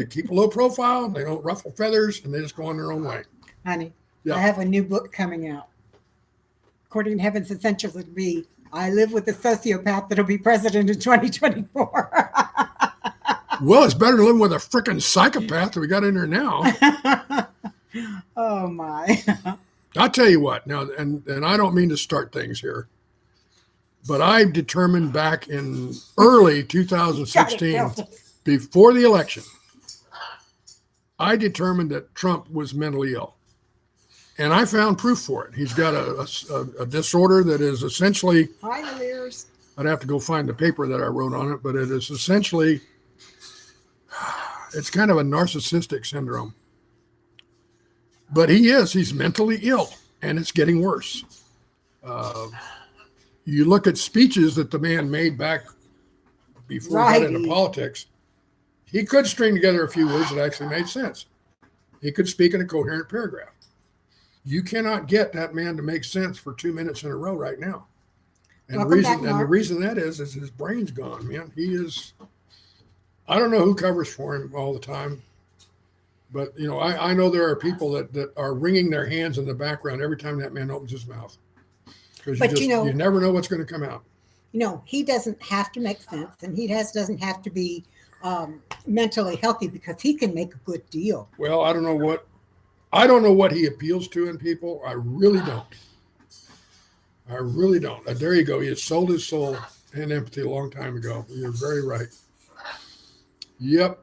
keep a low profile, they don't ruffle feathers, and they just go on their own way. Honey, Yeah. I have a new book coming out. According to Heaven's Essentials, it'll be I Live with a Sociopath That'll Be President in 2024. Well, it's better than living with a freaking psychopath that we got in there now. Oh, my. I'll tell you what now, and I don't mean to start things here, but I determined back in early 2016, before the election, I determined that Trump was mentally ill. And I found proof for it. He's got a disorder that is essentially, Hi, Lears. I'd have to go find the paper that I wrote on it, but it is essentially, it's kind of a narcissistic syndrome. But he's mentally ill, and it's getting worse. You look at speeches that the man made back before he got into Right. politics, he could string together a few words that actually made sense. He could speak in a coherent paragraph. You cannot get that man to make sense for 2 minutes in a row right now. And Welcome back, the Mark. reason that is his brain's gone, man. I don't know who covers for him all the time, but I know there are people that are wringing their hands in the background every time that man opens his mouth. Because you never know what's going to come out. He doesn't have to make sense, and he doesn't have to be mentally healthy, because he can make a good deal. Well, I don't know what he appeals to in people. I really don't. There you go. He has sold his soul and empathy a long time ago. You're very right. Yep.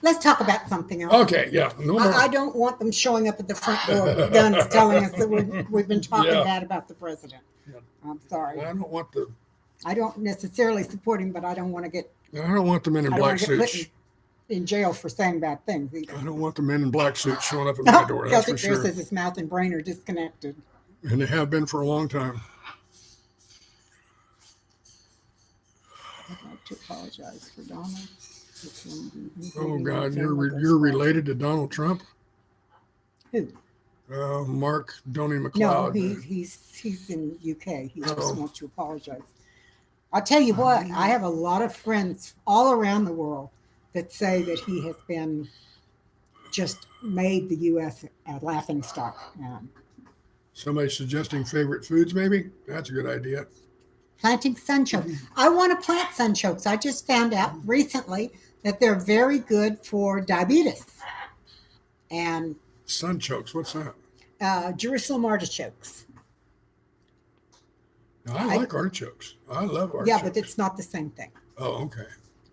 Let's talk about something else. Okay. Yeah. No more. I don't want them showing up at the front door with guns telling us that we've been talking Yeah. bad about the president. Yeah. I'm sorry. I don't want I don't necessarily support him, but I don't want to get the men in I don't black want to get suits. put in jail for saying bad things either. I don't want the men in black suits showing up at my door. That's for Celtic Bear sure. says his mouth and brain are disconnected. And they have been for a long time. I'd like to apologize for Donald. Oh God, you're related to Donald Trump? Who? Mark Donny No, McLeod. he's in UK. He Oh. just wants to apologize. I'll tell you what, I have a lot of friends all around the world that say that he has been just made the U.S. a laughing stock. Somebody suggesting favorite foods, maybe? That's a good idea. Planting sunchokes. I want to plant sunchokes. I just found out recently that they're very good for diabetes. And Sunchokes, what's that? Jerusalem artichokes. Now, I like artichokes. I love artichokes. Yeah, but it's not the same thing. Oh, okay.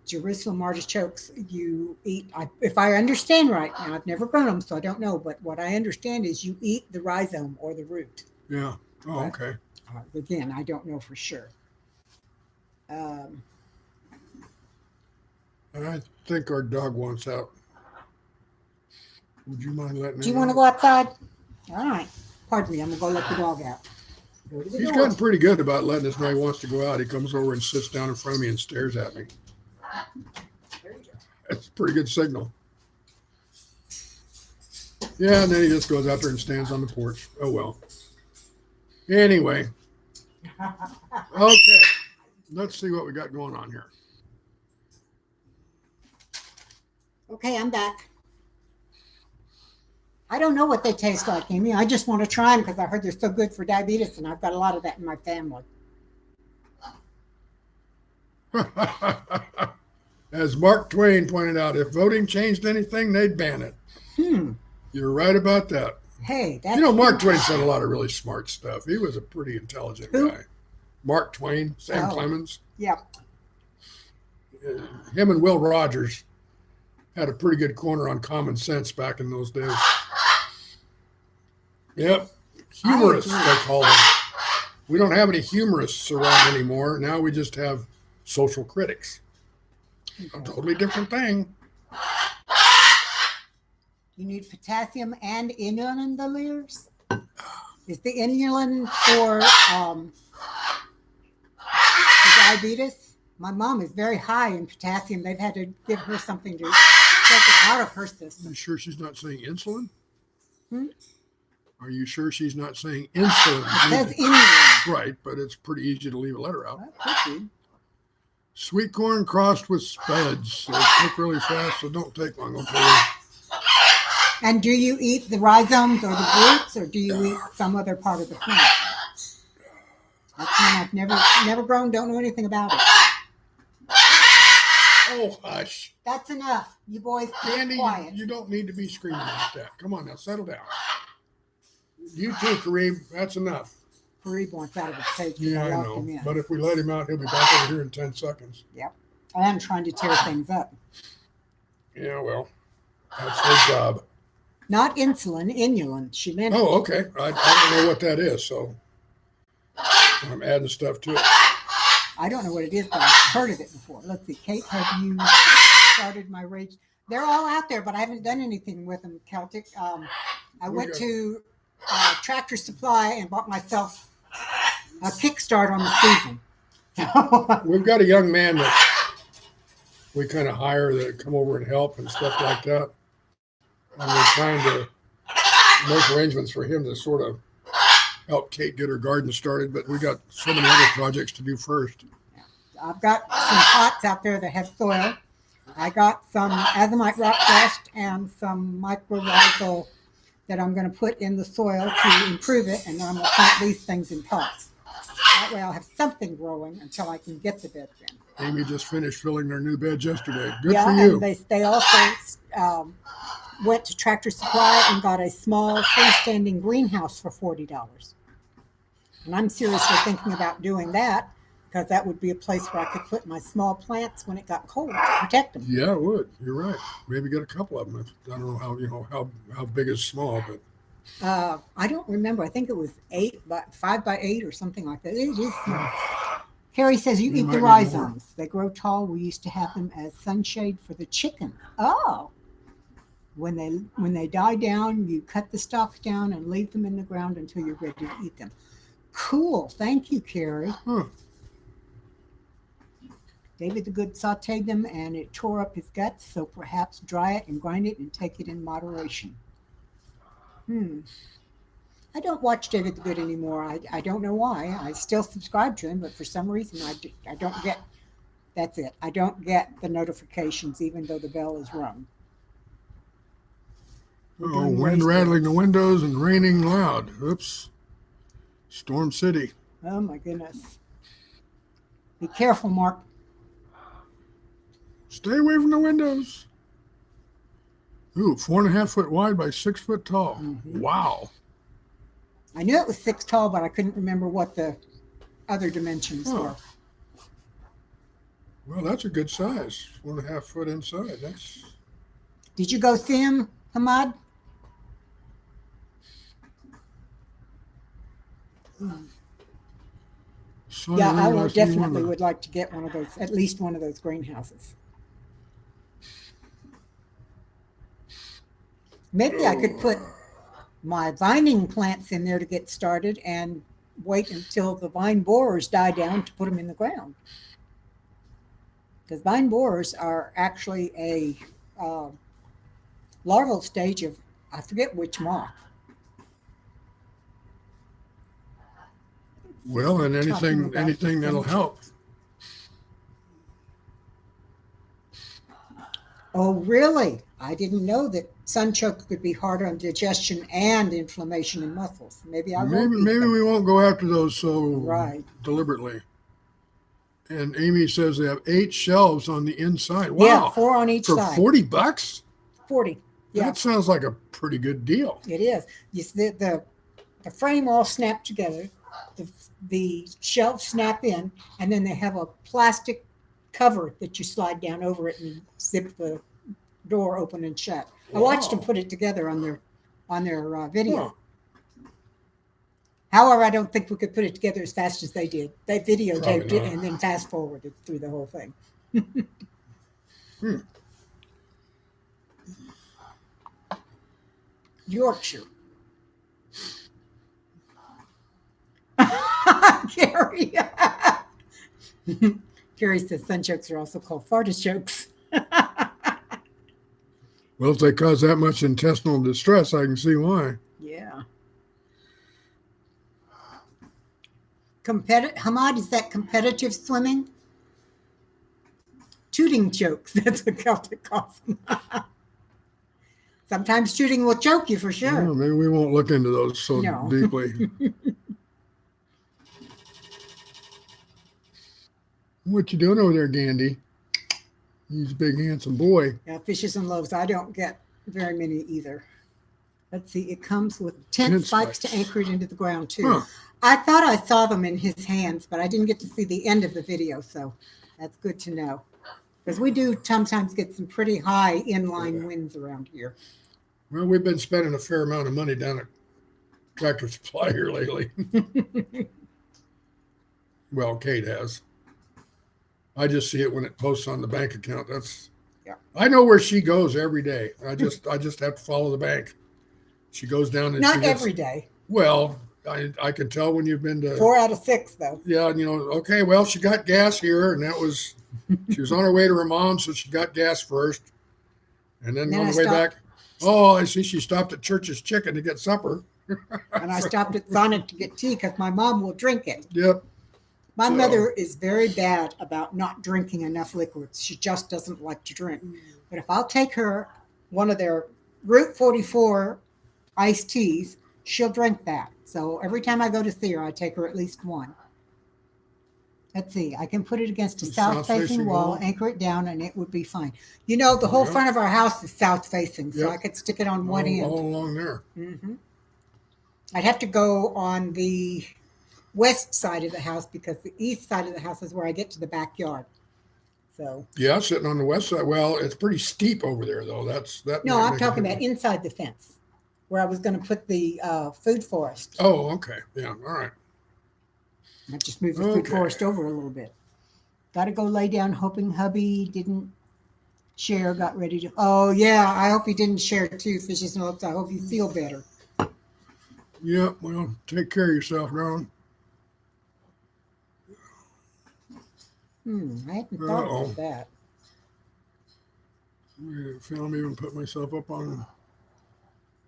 Jerusalem artichokes you eat, if I understand right, now I've never grown them, so I don't know, but what I understand is you eat the rhizome or the root. Yeah. Oh, okay. Again, I don't know for sure. I think our dog wants out. Would you mind letting him Do you want to out? go outside? All right. Pardon me, I'm going to go let the dog out. Go to the He's door. gotten pretty good about letting us know he wants to go out. He comes over and sits down in front of me and stares at me. There you go. That's a pretty good signal. Yeah, and then he just goes out there and stands on the porch. Oh, well. Anyway. Okay. Let's see what we got going on here. Okay, I'm back. I don't know what they taste like, Amy. I just want to try them because I heard they're so good for diabetes, and I've got a lot of that in my family. As Mark Twain pointed out, if voting changed anything, they'd ban it. You're right about that. Hey, that's Mark Twain said a lot of really smart stuff. He was a pretty intelligent guy. Mark Twain, Sam Clemens. Yeah. Him and Will Rogers had a pretty good corner on common sense back in those days. Yep. Humorists, they call them. We don't have any humorists around anymore. Now we just have social critics. A totally different thing. You need potassium and inulin in the leers. Is the inulin for diabetes? My mom is very high in potassium. They've had to give her something to take it out of her system. You sure she's not saying insulin? Hmm? Are you sure she's not saying insulin? It says inulin. Right, but it's pretty easy to leave a letter out. That could be. Sweet corn crossed with spuds. They cook really fast, so don't take long. Okay. And do you eat the rhizomes or the roots, or do you eat some other part of the plant? That's one I've never grown, don't know anything about it. Oh, hush. That's enough. You boys keep Candy, quiet. you don't need to be screaming like that. Come on now, settle down. You too, Kareem. That's enough. Fareed wants out of his cage. Yeah, I locked know. him in. But if we let him out, he'll be back over here in 10 seconds. Yep. I am trying to tear things up. Yeah, well, that's his job. Not insulin, inulin. She meant Oh, okay. I don't know what that is, so I'm adding stuff to it. I don't know what it is, but I've heard of it before. Let's see. Kate, have you started my rage? They're all out there, but I haven't done anything with them, Celtic. I went to Tractor Supply and bought myself a kickstart on the season. So, We've got a young man that we kind of hire that come over and help and stuff like that. And we're trying to make arrangements for him to sort of help Kate get her garden started, but we got so many other projects to do first. I've got some pots out there that have soil. I got some azomite rock dust and some mycorrhizal that I'm going to put in the soil to improve it, and then I'm going to plant these things in pots. That way I'll have something growing until I can get the beds in. Amy just finished filling their new beds yesterday. Good Yeah, for you. and they also went to Tractor Supply and got a small freestanding greenhouse for $40. And I'm seriously thinking about doing that because that would be a place where I could put my small plants when it got cold to protect them. Yeah, it would. You're right. Maybe get a couple of them. I don't know how big is small, but I don't remember. I think it was 5 by 8 or something like that. It is small. Carrie says you You eat the might need more. rhizomes. They grow tall. We used to have them as sunshade for the chicken. Oh. When they die down, you cut the stalks down and leave them in the ground until you're ready to eat them. Cool. Thank you, Carrie. huh. David the Good sauteed them and it tore up his guts, so perhaps dry it and grind it and take it in moderation. I don't watch David the Good anymore. I don't know why. I still subscribe to him, but for some reason I don't get, that's it. I don't get the notifications even though the bell is rung. Oh, wind rattling the windows and raining loud. Oops. Storm City. Oh my goodness. Be careful, Mark. Stay away from the windows. Ooh, 4.5 foot wide by 6 foot tall. Mhm. Wow. I knew it was 6 tall, but I couldn't remember what the other dimensions Huh. were. Well, that's a good size. 1.5 foot inside. That's Did you go see him, Hamad? Sonny Yeah, I Lee will last me definitely one. would like to get one of those, at least one of those greenhouses. Maybe I could put my vining plants in there to get started and wait until the vine borers die down to put them in the ground. Because vine borers are actually a larval stage of, I forget which moth. Well, and Talking anything about anything that'll the help. Oh, really? I didn't know that sunchoke could be hard on digestion and inflammation in muscles. Maybe I won't eat Maybe them. we won't go after those so Right. deliberately. And Amy says they have 8 shelves on the inside. Yeah, Wow. 4 on each For side. $40? 40. Yeah, That sounds like a pretty good deal. it is. You see, the frame all snapped together. The shelves snap in, and then they have a plastic cover that you slide down over it and zip the door open and shut. I watched them Wow. put it together on their video. Huh. However, I don't think we could put it together as fast as they did. They videotaped Probably it not. and then fast forwarded through the whole thing. Hmm. Yorkshire. Carrie. Carrie says sunchokes are also called fartichokes. Well, if they cause that much intestinal distress, I can see why. Yeah. Hamad, is that competitive swimming? Tooting jokes. That's what Celtic calls them. Sometimes shooting will choke you for sure. Well, maybe we won't look into those so No. deeply. What you doing over there, Gandhi? He's a big, handsome boy. Yeah, fishes and loaves. I don't get very many either. Let's see. It comes with tent Tent spikes spikes. to anchor it into the ground too. Huh. I thought I saw them in his hands, but I didn't get to see the end of the video, so that's good to know. Because we do sometimes get some pretty high inline winds around here. Well, we've been spending a fair amount of money down at Tractor Supply here lately. Well, Kate has. I just see it when it posts on the bank account. That's Yeah. I know where she goes every day. I just have to follow the bank. She goes down and she Not gets, every day. well, I can tell when you've been to 4 out of 6, though. yeah, and okay, well, she got gas here, and she was on her way to her mom, so she got gas first, and then Then on I the way stopped. back, oh, I see she stopped at Church's Chicken to get supper. And I stopped at Sonic to get tea because my mom will drink it. Yep. My So- mother is very bad about not drinking enough liquids. She just doesn't like to drink. But if I'll take her one of their Route 44 iced teas, she'll drink that. So every time I go to see her, I take her at least one. Let's see. I can put it against a The south-facing south-facing wall, wall? anchor it down, and it would be fine. The whole Yeah. front of our house is south-facing, so Yep. I could stick it on one end. All along there. hmm I'd have to go on the west side of the house because the east side of the house is where I get to the backyard. So Yeah, sitting on the west side. Well, it's pretty steep over there, though. That. no, might I'm make a talking about difference. inside the fence where I was going to put the food forest. Oh, okay. Yeah. All right. I just moved the food Okay. forest over a little bit. Got to go lay down, hoping hubby didn't share. Got ready to. Oh yeah, I hope he didn't share too, fishes and lips. I hope you feel better. Yeah. Well, take care of yourself, darling. I hadn't thought Uh-oh. about that. I found even put myself up on.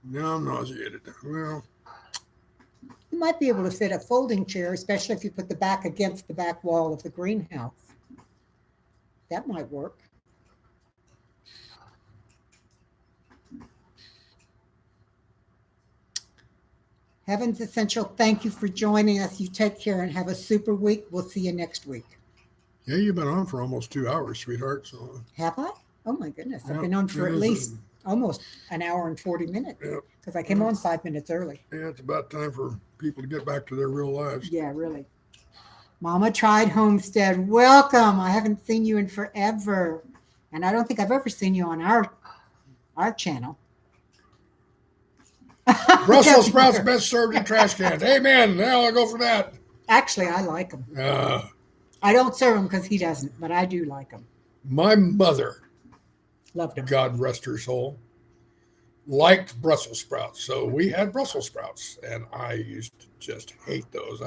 Now I'm nauseated. Well, You might be able to fit a folding chair, especially if you put the back against the back wall of the greenhouse. That might work. Heaven's Essential, thank you for joining us. You take care and have a super week. We'll see you next week. yeah, you've been on for almost 2 hours, sweetheart. So Have I? Oh my goodness. I've yeah, been on for it at is least almost an hour and 40 minutes Yep. because I came on 5 minutes early. yeah, it's about time for people to get back to their real lives. Yeah, really. Mama tried Homestead. Welcome. I haven't seen you in forever. And I don't think I've ever seen you on our channel. Brussels sprouts best served in trash cans. Amen. Now I'll go for that. Actually, I like them. I don't serve them because he doesn't, but I do like them. My mother, Loved them. God rest her soul, liked Brussels sprouts. So we had Brussels sprouts, and I used to just hate those.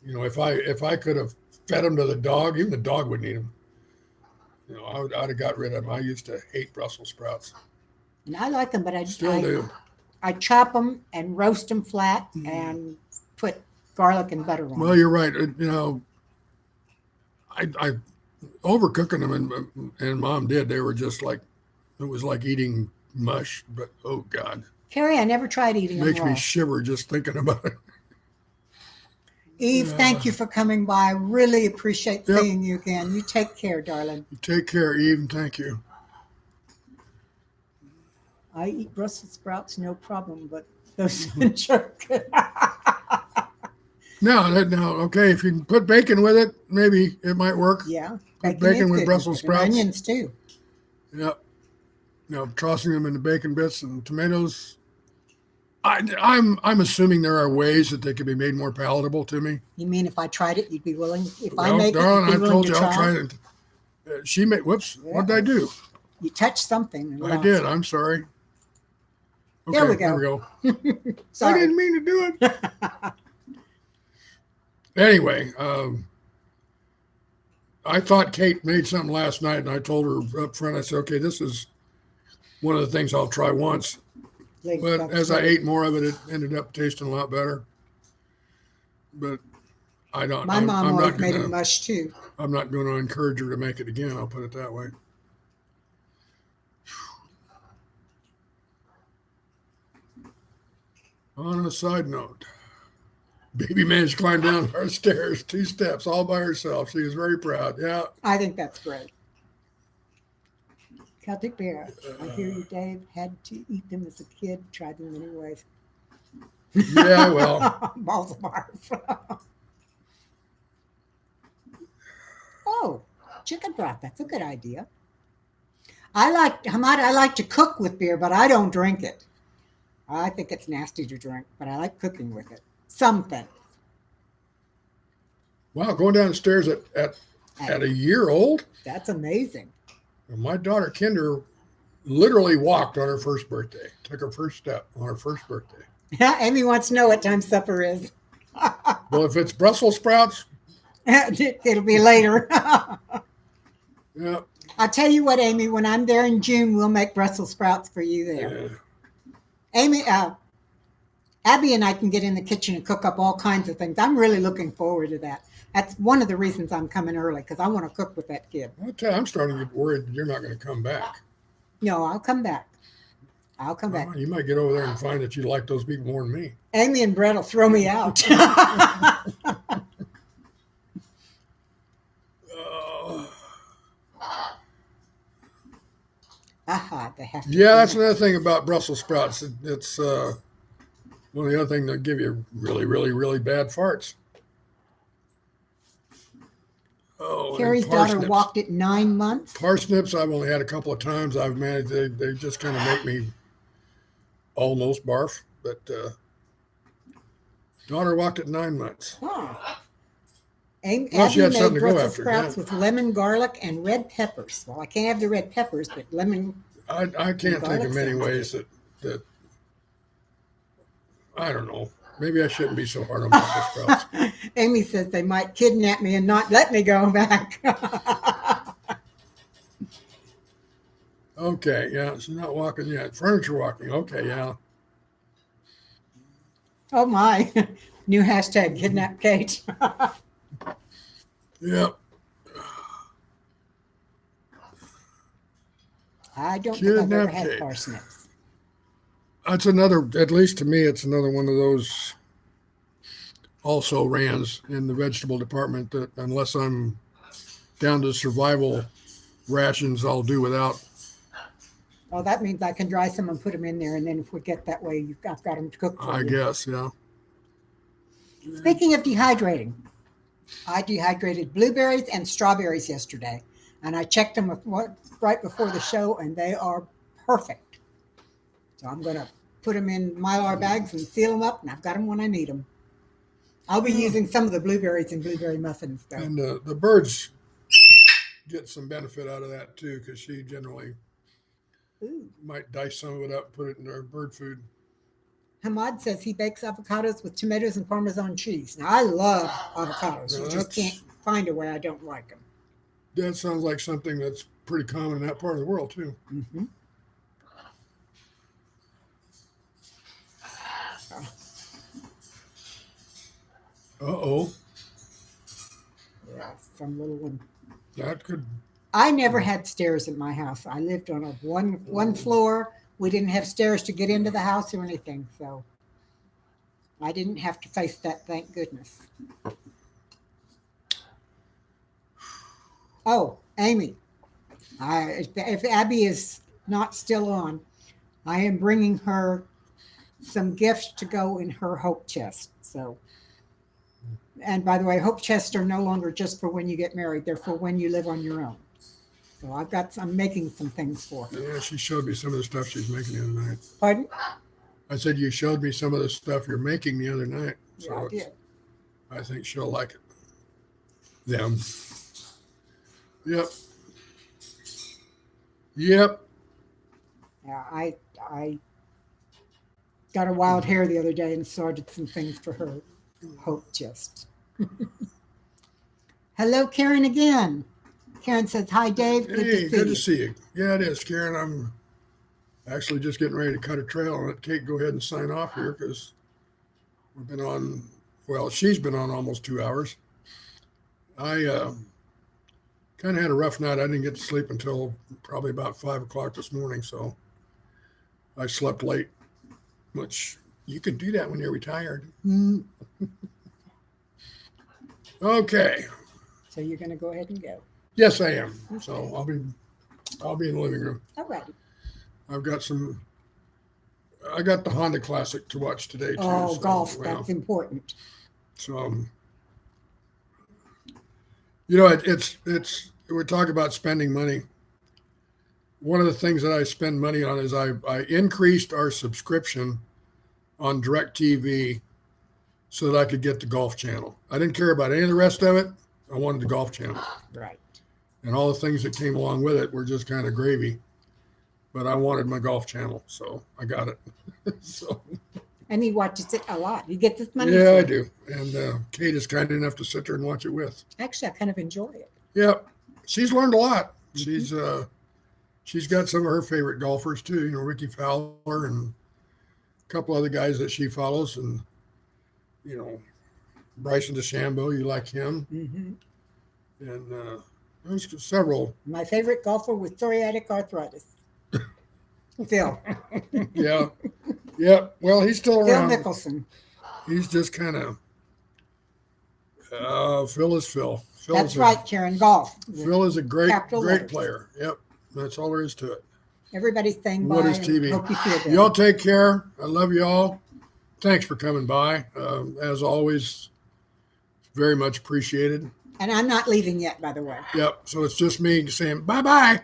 If I could have fed them to the dog, even the dog wouldn't eat them. I'd have got rid of them. I used to hate Brussels sprouts. And I like them, but Still do. I chop them and roast them flat and put garlic and butter on Well, them. you're right. I overcooking them, and Mom did. They were just like, it was like eating mush. But oh God, Carrie, I never tried eating them makes raw. me shiver just thinking about it. Eve, thank you for coming by. Really appreciate Yep. seeing you again. You take care, darling. Take care, Eve, and thank you. I eat Brussels sprouts, no problem, but those are good. Now, okay, if you can put bacon with it, maybe it might work. Yeah. Put bacon is with good Brussels it. And sprouts. onions too. Yep. Tossing them into bacon bits and tomatoes. I'm assuming there are ways that they could be made more palatable to me. You mean if I tried it, you'd be willing? If I Well, make darling, it, you'd I be willing told to you try? I'll try it. She made. Whoops! Yeah. What did I do? You touched something. And I lost did. it. I'm sorry. There we There we go. go. I Sorry. didn't mean to do it. Anyway, I thought Kate made something last night, and I told her up front. I said, "Okay, this is one of the things I'll try once." Lady But Buck's as I ready. ate more of it, it ended up tasting a lot better. But I don't. My mom I'm always not made gonna. it mush too. I'm not going to encourage her to make it again. I'll put it that way. On a side note, baby managed to climb down our stairs 2 steps all by herself. She was very proud. Yeah. I think that's great. Celtic Bear. I hear you, Dave. Had to eat them as a kid. Tried them anyways. Yeah, well. Balls of barf. Oh, chicken broth. That's a good idea. I like to cook with beer, but I don't drink it. I think it's nasty to drink, but I like cooking with it. Something. Wow, going down the stairs at a year old? That's amazing. My daughter Kinder literally walked on her first birthday. Took her first step on her first birthday. Amy wants to know what time supper is. Well, if it's Brussels sprouts, It'll be later. yeah. I'll tell you what, Amy, when I'm there in June, we'll make Brussels sprouts for you there. Yeah. Amy, Abby and I can get in the kitchen and cook up all kinds of things. I'm really looking forward to that. That's one of the reasons I'm coming early, because I want to cook with that kid. I'll tell you, I'm starting to get worried that you're not going to come back. No, I'll come back. I'll come back. Well, you might get over there and find that you like those people more than me. Amy and Brett will throw me out. Aha, they have to. Yeah, that's another thing about Brussels sprouts. It's one of the other things that give you really, really, really bad farts. Oh, and Carrie's daughter parsnips. walked at 9 months. Parsnips, I've only had a couple of times. I've managed. They just kind of make me almost barf. But daughter walked at 9 months. Huh. Well, she Abby had made something to go Brussels after, sprouts yeah. with lemon, garlic, and red peppers. Well, I can't have the red peppers, but lemon. I can't think Garlic of many sounds ways that I don't know. Maybe I shouldn't be so hard on Brussels sprouts. Amy says they might kidnap me and not let me go back. Okay, yeah, she's not walking yet. Furniture walking. Okay, yeah. Oh my. New hashtag kidnap Kate. Yep. I don't think I've ever Kidnap had Kate. parsnips. That's another, at least to me, it's another one of those also rans in the vegetable department that unless I'm down to survival rations, I'll do without. Well, that means I can dry some and put them in there, and then if we get that way, I've got them to cook for I you. guess, yeah. Speaking of dehydrating, I dehydrated blueberries and strawberries yesterday, and I checked them right before the show, and they are perfect. So I'm going to put them in Mylar bags and seal them up, and I've got them when I need them. I'll be using some of the blueberries in blueberry muffins, though. And the birds get some benefit out of that too, because she generally Ooh. might dice some of it up and put it in their bird food. Hamad says he bakes avocados with tomatoes and Parmesan cheese. Now, I love avocados. Now, You just can't find a way I don't like them. That sounds like something that's pretty common in that part of the world too. Mm-hmm. Uh-oh. Yeah, some little one. That could. I never had stairs in my house. I lived on a one floor. We didn't have stairs to get into the house or anything, so I didn't have to face that, thank goodness. Oh, Amy, if Abby is not still on, I am bringing her some gifts to go in her hope chest. So, and by the way, hope chests are no longer just for when you get married; they're for when you live on your own. So I'm making some things for her. Yeah, she showed me some of the stuff she's making the other night. Pardon? I said you showed me some of the stuff you're making the other night. So Yeah, I did. I think she'll like it. Them. Yep. Yep. Yeah, I got a wild hair the other day and started some things for her hope chest. Hello, Karen again. Karen says, "Hi, Dave. Good Hey, to see good you." to see you. Yeah, it is, Karen. I'm actually just getting ready to cut a trail and let Kate go ahead and sign off here because we've been on. Well, she's been on almost 2 hours. I kind of had a rough night. I didn't get to sleep until probably about 5 o'clock this morning, so I slept late. Which you can do that when you're retired. Mm, Okay. so you're going to go ahead and go. Yes, I am. So I'll be in the living room. All right. I got the Honda Classic to watch today too. Oh, so, golf. well, That's important. So, you know, it's we're talking about spending money. One of the things that I spend money on is I increased our subscription on DirecTV so that I could get the Golf Channel. I didn't care about any of the rest of it. I wanted the Golf Channel. Right. And all the things that came along with it were just kind of gravy. But I wanted my Golf Channel, so I got it. So And he watches it a lot. He gets his money. yeah, for I it. do. And Kate is kind enough to sit there and watch it with. Actually, I kind of enjoy it. Yep. She's learned a lot. She's got some of her favorite golfers too, you know, Ricky Fowler and a couple other guys that she follows, and you know, Bryson DeChambeau, you like him. Mm-hmm. And there's several. My favorite golfer with psoriatic arthritis. Phil. Yeah. Yeah. Well, he's still Phil around. Mickelson. He's just kind of Phil is Phil. That's right, Karen. Golf. Phil is a great Capital great letters. player. Yep. That's all there is to it. Everybody's saying bye. What is and TV? Hope you feel better. Y'all take care. I love you all. Thanks for coming by. As always, very much appreciated. And I'm not leaving yet, by the way. Yep. So it's just me saying bye-bye.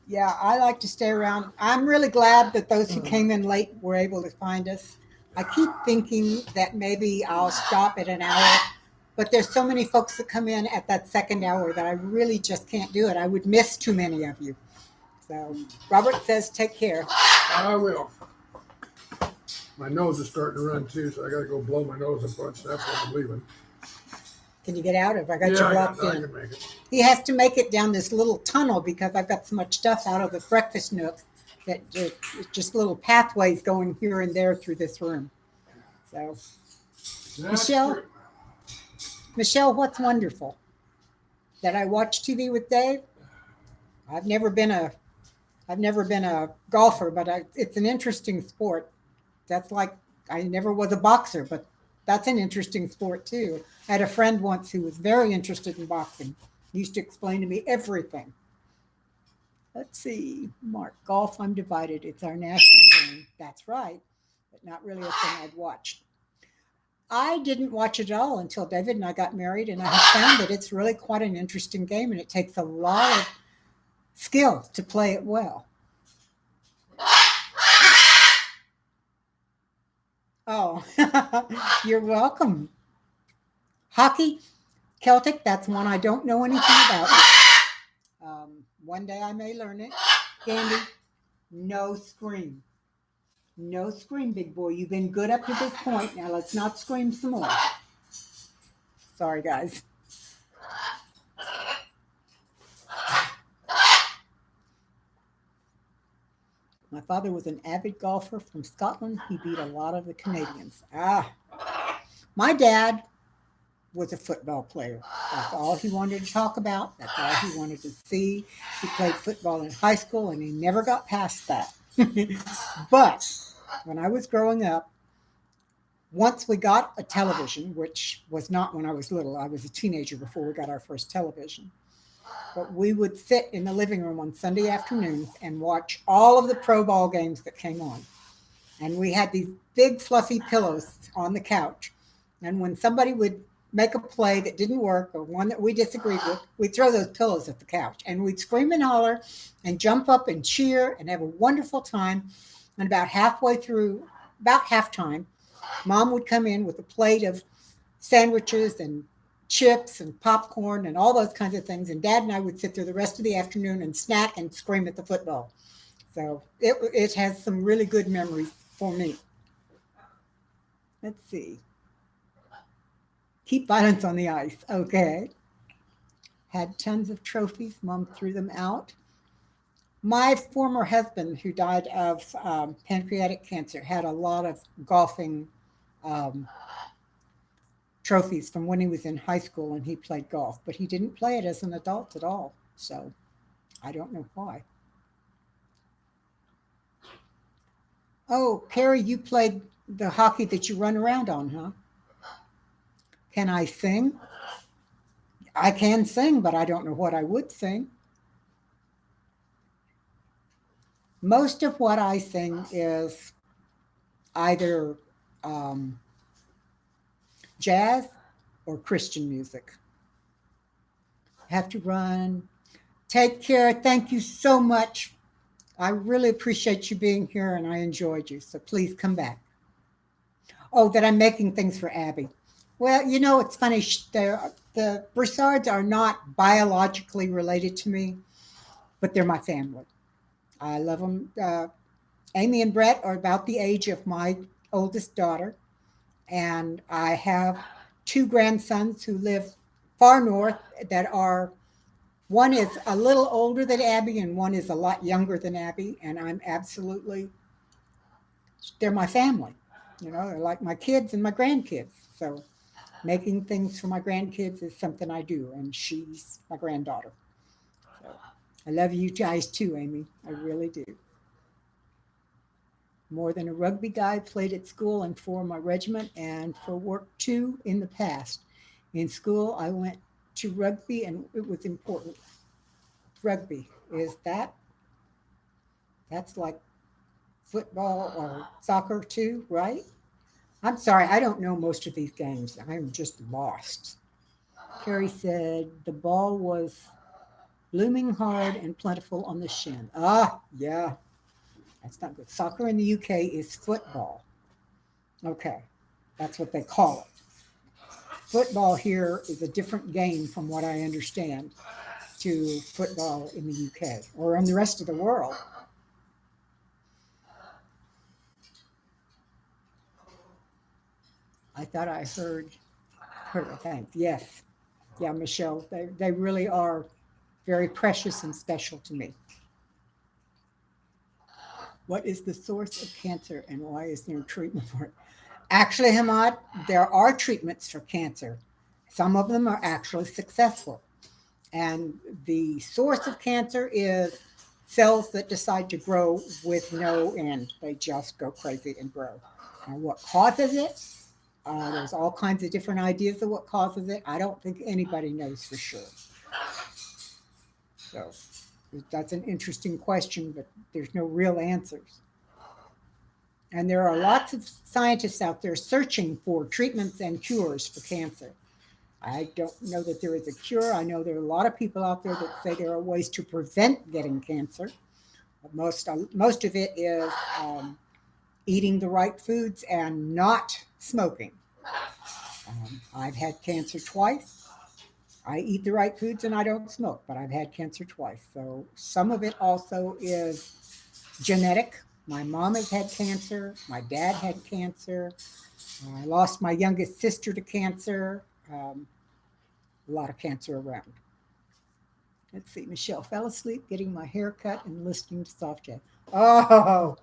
Yeah, I like to stay around. I'm really glad that those who came in late were able to find us. I keep thinking that maybe I'll stop at an hour, but there's so many folks that come in at that second hour that I really just can't do it. I would miss too many of you. So Robert says, take care. I will. My nose is starting to run too, so I got to go blow my nose a bunch. That's what I'm leaving. Can you get out of? I got you I blocked can in. make it. He has to make it down this little tunnel because I've got so much stuff out of the breakfast nook that just little pathways going here and there through this room. So, That's Michelle? true. Michelle, what's wonderful? That I watch TV with Dave? I've never been a golfer, but it's an interesting sport. That's like, I never was a boxer, but that's an interesting sport too. I had a friend once who was very interested in boxing. He used to explain to me everything. Let's see, Mark, golf, I'm divided. It's our national game. That's right, but not really a thing I'd watched. I didn't watch it at all until David and I got married, and I have found that it's really quite an interesting game, and it takes a lot of skill to play it well. Oh, you're welcome. Hockey, Celtic, that's one I don't know anything about. One day I may learn it. Andy, no scream. No scream, big boy. You've been good up to this point. Now let's not scream some more. Sorry, guys. My father was an avid golfer from Scotland. He beat a lot of the Canadians. My dad was a football player. That's all he wanted to talk about. That's all he wanted to see. He played football in high school and he never got past that. But when I was growing up, once we got a television, which was not when I was little, I was a teenager before we got our first television. But we would sit in the living room on Sunday afternoons and watch all of the pro ball games that came on. And we had these big fluffy pillows on the couch. And when somebody would make a play that didn't work or one that we disagreed with, we'd throw those pillows at the couch and we'd scream and holler and jump up and cheer and have a wonderful time. And about halftime, Mom would come in with a plate of sandwiches and chips and popcorn and all those kinds of things. And Dad and I would sit there the rest of the afternoon and snack and scream at the football. So it has some really good memories for me. Let's see. Keep violence on the ice. Okay. Had tons of trophies. Mom threw them out. My former husband, who died of pancreatic cancer, had a lot of golfing trophies from when he was in high school and he played golf, but he didn't play it as an adult at all. So I don't know why. Oh, Carrie, you played the hockey that you run around on, huh? Can I sing? I can sing, but I don't know what I would sing. Most of what I sing is either jazz or Christian music. Have to run. Take care. Thank you so much. I really appreciate you being here and I enjoyed you. So please come back. Oh, that I'm making things for Abby. Well, you know, it's funny. The Broussards are not biologically related to me, but they're my family. I love them. Amy and Brett are about the age of my oldest daughter. And I have two grandsons who live far north that are, one is a little older than Abby and one is a lot younger than Abby. And they're my family. You know, they're like my kids and my grandkids. So making things for my grandkids is something I do. And she's my granddaughter. So I love you guys too, Amy. I really do. More than a rugby guy, played at school and for my regiment and for work too in the past. In school, I went to rugby and it was important. Rugby that's like football or soccer too, right? I'm sorry, I don't know most of these games. I'm just lost. Carrie said the ball was blooming hard and plentiful on the shin. Yeah, that's not good. Soccer in the UK is football. Okay, that's what they call it. Football here is a different game from what I understand to football in the UK or in the rest of the world. I thought I heard her. Thanks. Yes. Yeah, Michelle, they really are very precious and special to me. What is the source of cancer and why is there treatment for it? Actually, Hamad, there are treatments for cancer. Some of them are actually successful. And the source of cancer is cells that decide to grow with no end. They just go crazy and grow. And what causes it? There's all kinds of different ideas of what causes it. I don't think anybody knows for sure. So that's an interesting question, but there's no real answers. And there are lots of scientists out there searching for treatments and cures for cancer. I don't know that there is a cure. I know there are a lot of people out there that say there are ways to prevent getting cancer. But most of it is eating the right foods and not smoking. I've had cancer twice. I eat the right foods and I don't smoke, but I've had cancer twice. So some of it also is genetic. My mom has had cancer. My dad had cancer. I lost my youngest sister to cancer. A lot of cancer around. Let's see. Michelle fell asleep getting my hair cut and listening to soft jazz. Oh,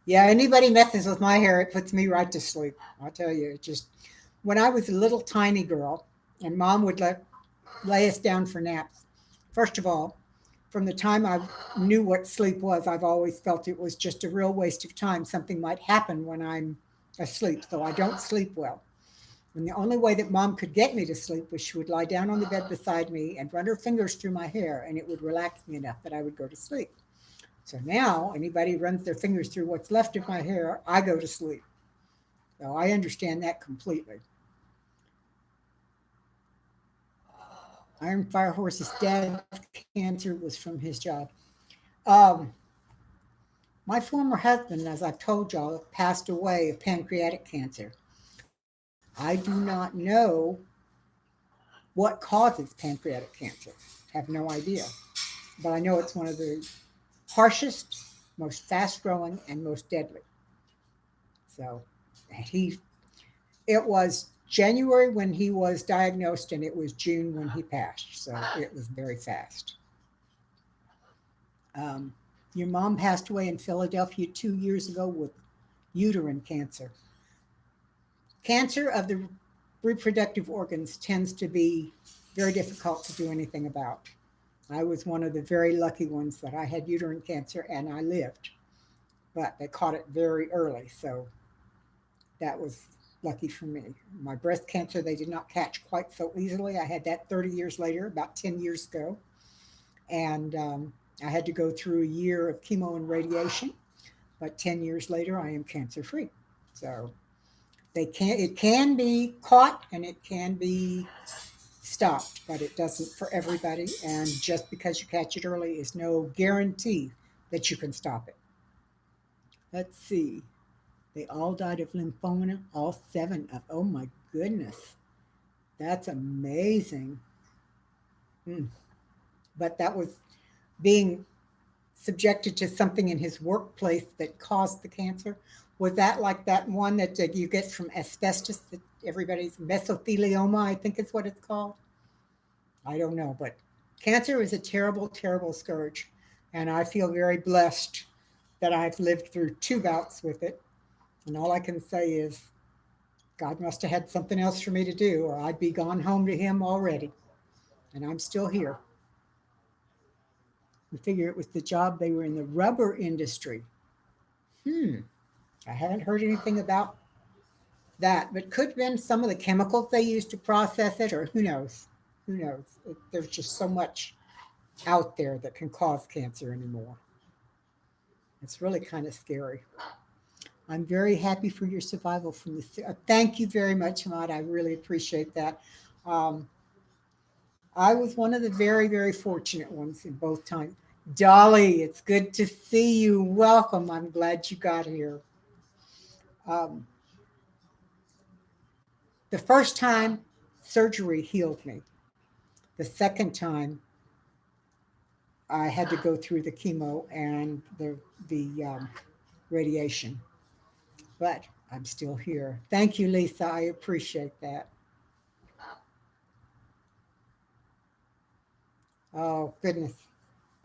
yeah. Anybody messes with my hair, it puts me right to sleep. I'll tell you. It just when I was a little tiny girl, and mom would lay us down for naps. First of all, from the time I knew what sleep was, I've always felt it was just a real waste of time. Something might happen when I'm asleep, so I don't sleep well. And the only way that mom could get me to sleep was she would lie down on the bed beside me and run her fingers through my hair, and it would relax me enough that I would go to sleep. So now, anybody who runs their fingers through what's left of my hair, I go to sleep. So I understand that completely. Iron Fire Horse's dad's cancer was from his job. Um, my former husband, as I've told y'all, passed away of pancreatic cancer. I do not know what causes pancreatic cancer. Have no idea. But I know it's one of the harshest, most fast growing, and most deadly. So he it was January when he was diagnosed, and it was June when he passed. So it was very fast. Um, your mom passed away in Philadelphia 2 years ago with uterine cancer. Cancer of the reproductive organs tends to be very difficult to do anything about. I was one of the very lucky ones that I had uterine cancer and I lived, but they caught it very early. So that was lucky for me. My breast cancer, they did not catch quite so easily. I had that 30 years later, about 10 years ago. And I had to go through a year of chemo and radiation, but 10 years later, I am cancer free. So it can be caught and it can be stopped, but it doesn't for everybody. And just because you catch it early is no guarantee that you can stop it. Let's see. They all died of lymphoma, all seven of. Oh my goodness, that's amazing. Mm. But that was being subjected to something in his workplace that caused the cancer. Was that like that one that you get from asbestos that everybody's mesothelioma, I think is what it's called? I don't know, but cancer is a terrible, terrible scourge. And I feel very blessed that I've lived through two bouts with it. And all I can say is, God must have had something else for me to do, or I'd be gone home to Him already. And I'm still here. We figure it was the job they were in the rubber industry. Hmm. I haven't heard anything about that, but could have been some of the chemicals they used to process it, or who knows? Who knows? There's just so much out there that can cause cancer anymore. It's really kind of scary. I'm very happy for your survival from this. Thank you very much, Ahmad. I really appreciate that. Um, I was one of the very, very fortunate ones in both times. Dolly, it's good to see you. Welcome. I'm glad you got here. Um, the first time, surgery healed me. The second time, I had to go through the chemo and the radiation. But I'm still here. Thank you, Lisa. I appreciate that. Oh goodness,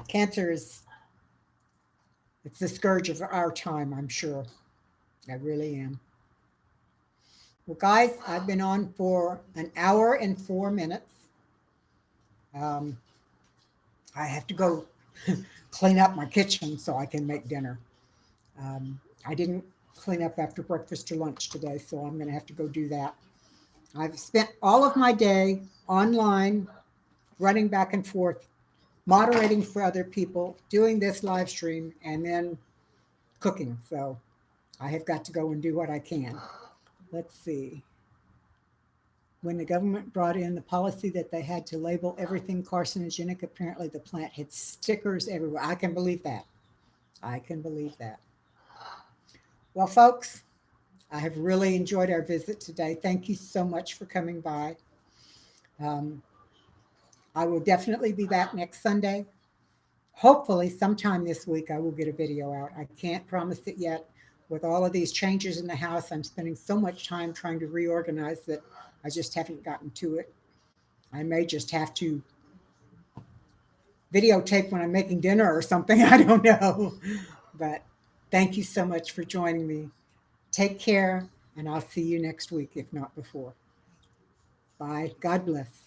cancer is it's the scourge of our time. I'm sure. I really am. Well, guys, I've been on for an hour and 4 minutes. Um, I have to go clean up my kitchen so I can make dinner. I didn't clean up after breakfast or lunch today, so I'm going to have to go do that. I've spent all of my day online, running back and forth, moderating for other people, doing this live stream, and then cooking. So I have got to go and do what I can. Let's see. When the government brought in the policy that they had to label everything carcinogenic, apparently the plant had stickers everywhere. I can believe that. I can believe that. Well, folks, I have really enjoyed our visit today. Thank you so much for coming by. Um, I will definitely be back next Sunday. Hopefully, sometime this week, I will get a video out. I can't promise it yet. With all of these changes in the house, I'm spending so much time trying to reorganize that I just haven't gotten to it. I may just have to videotape when I'm making dinner or something. I don't know. But thank you so much for joining me. Take care, and I'll see you next week, if not before. Bye. God bless.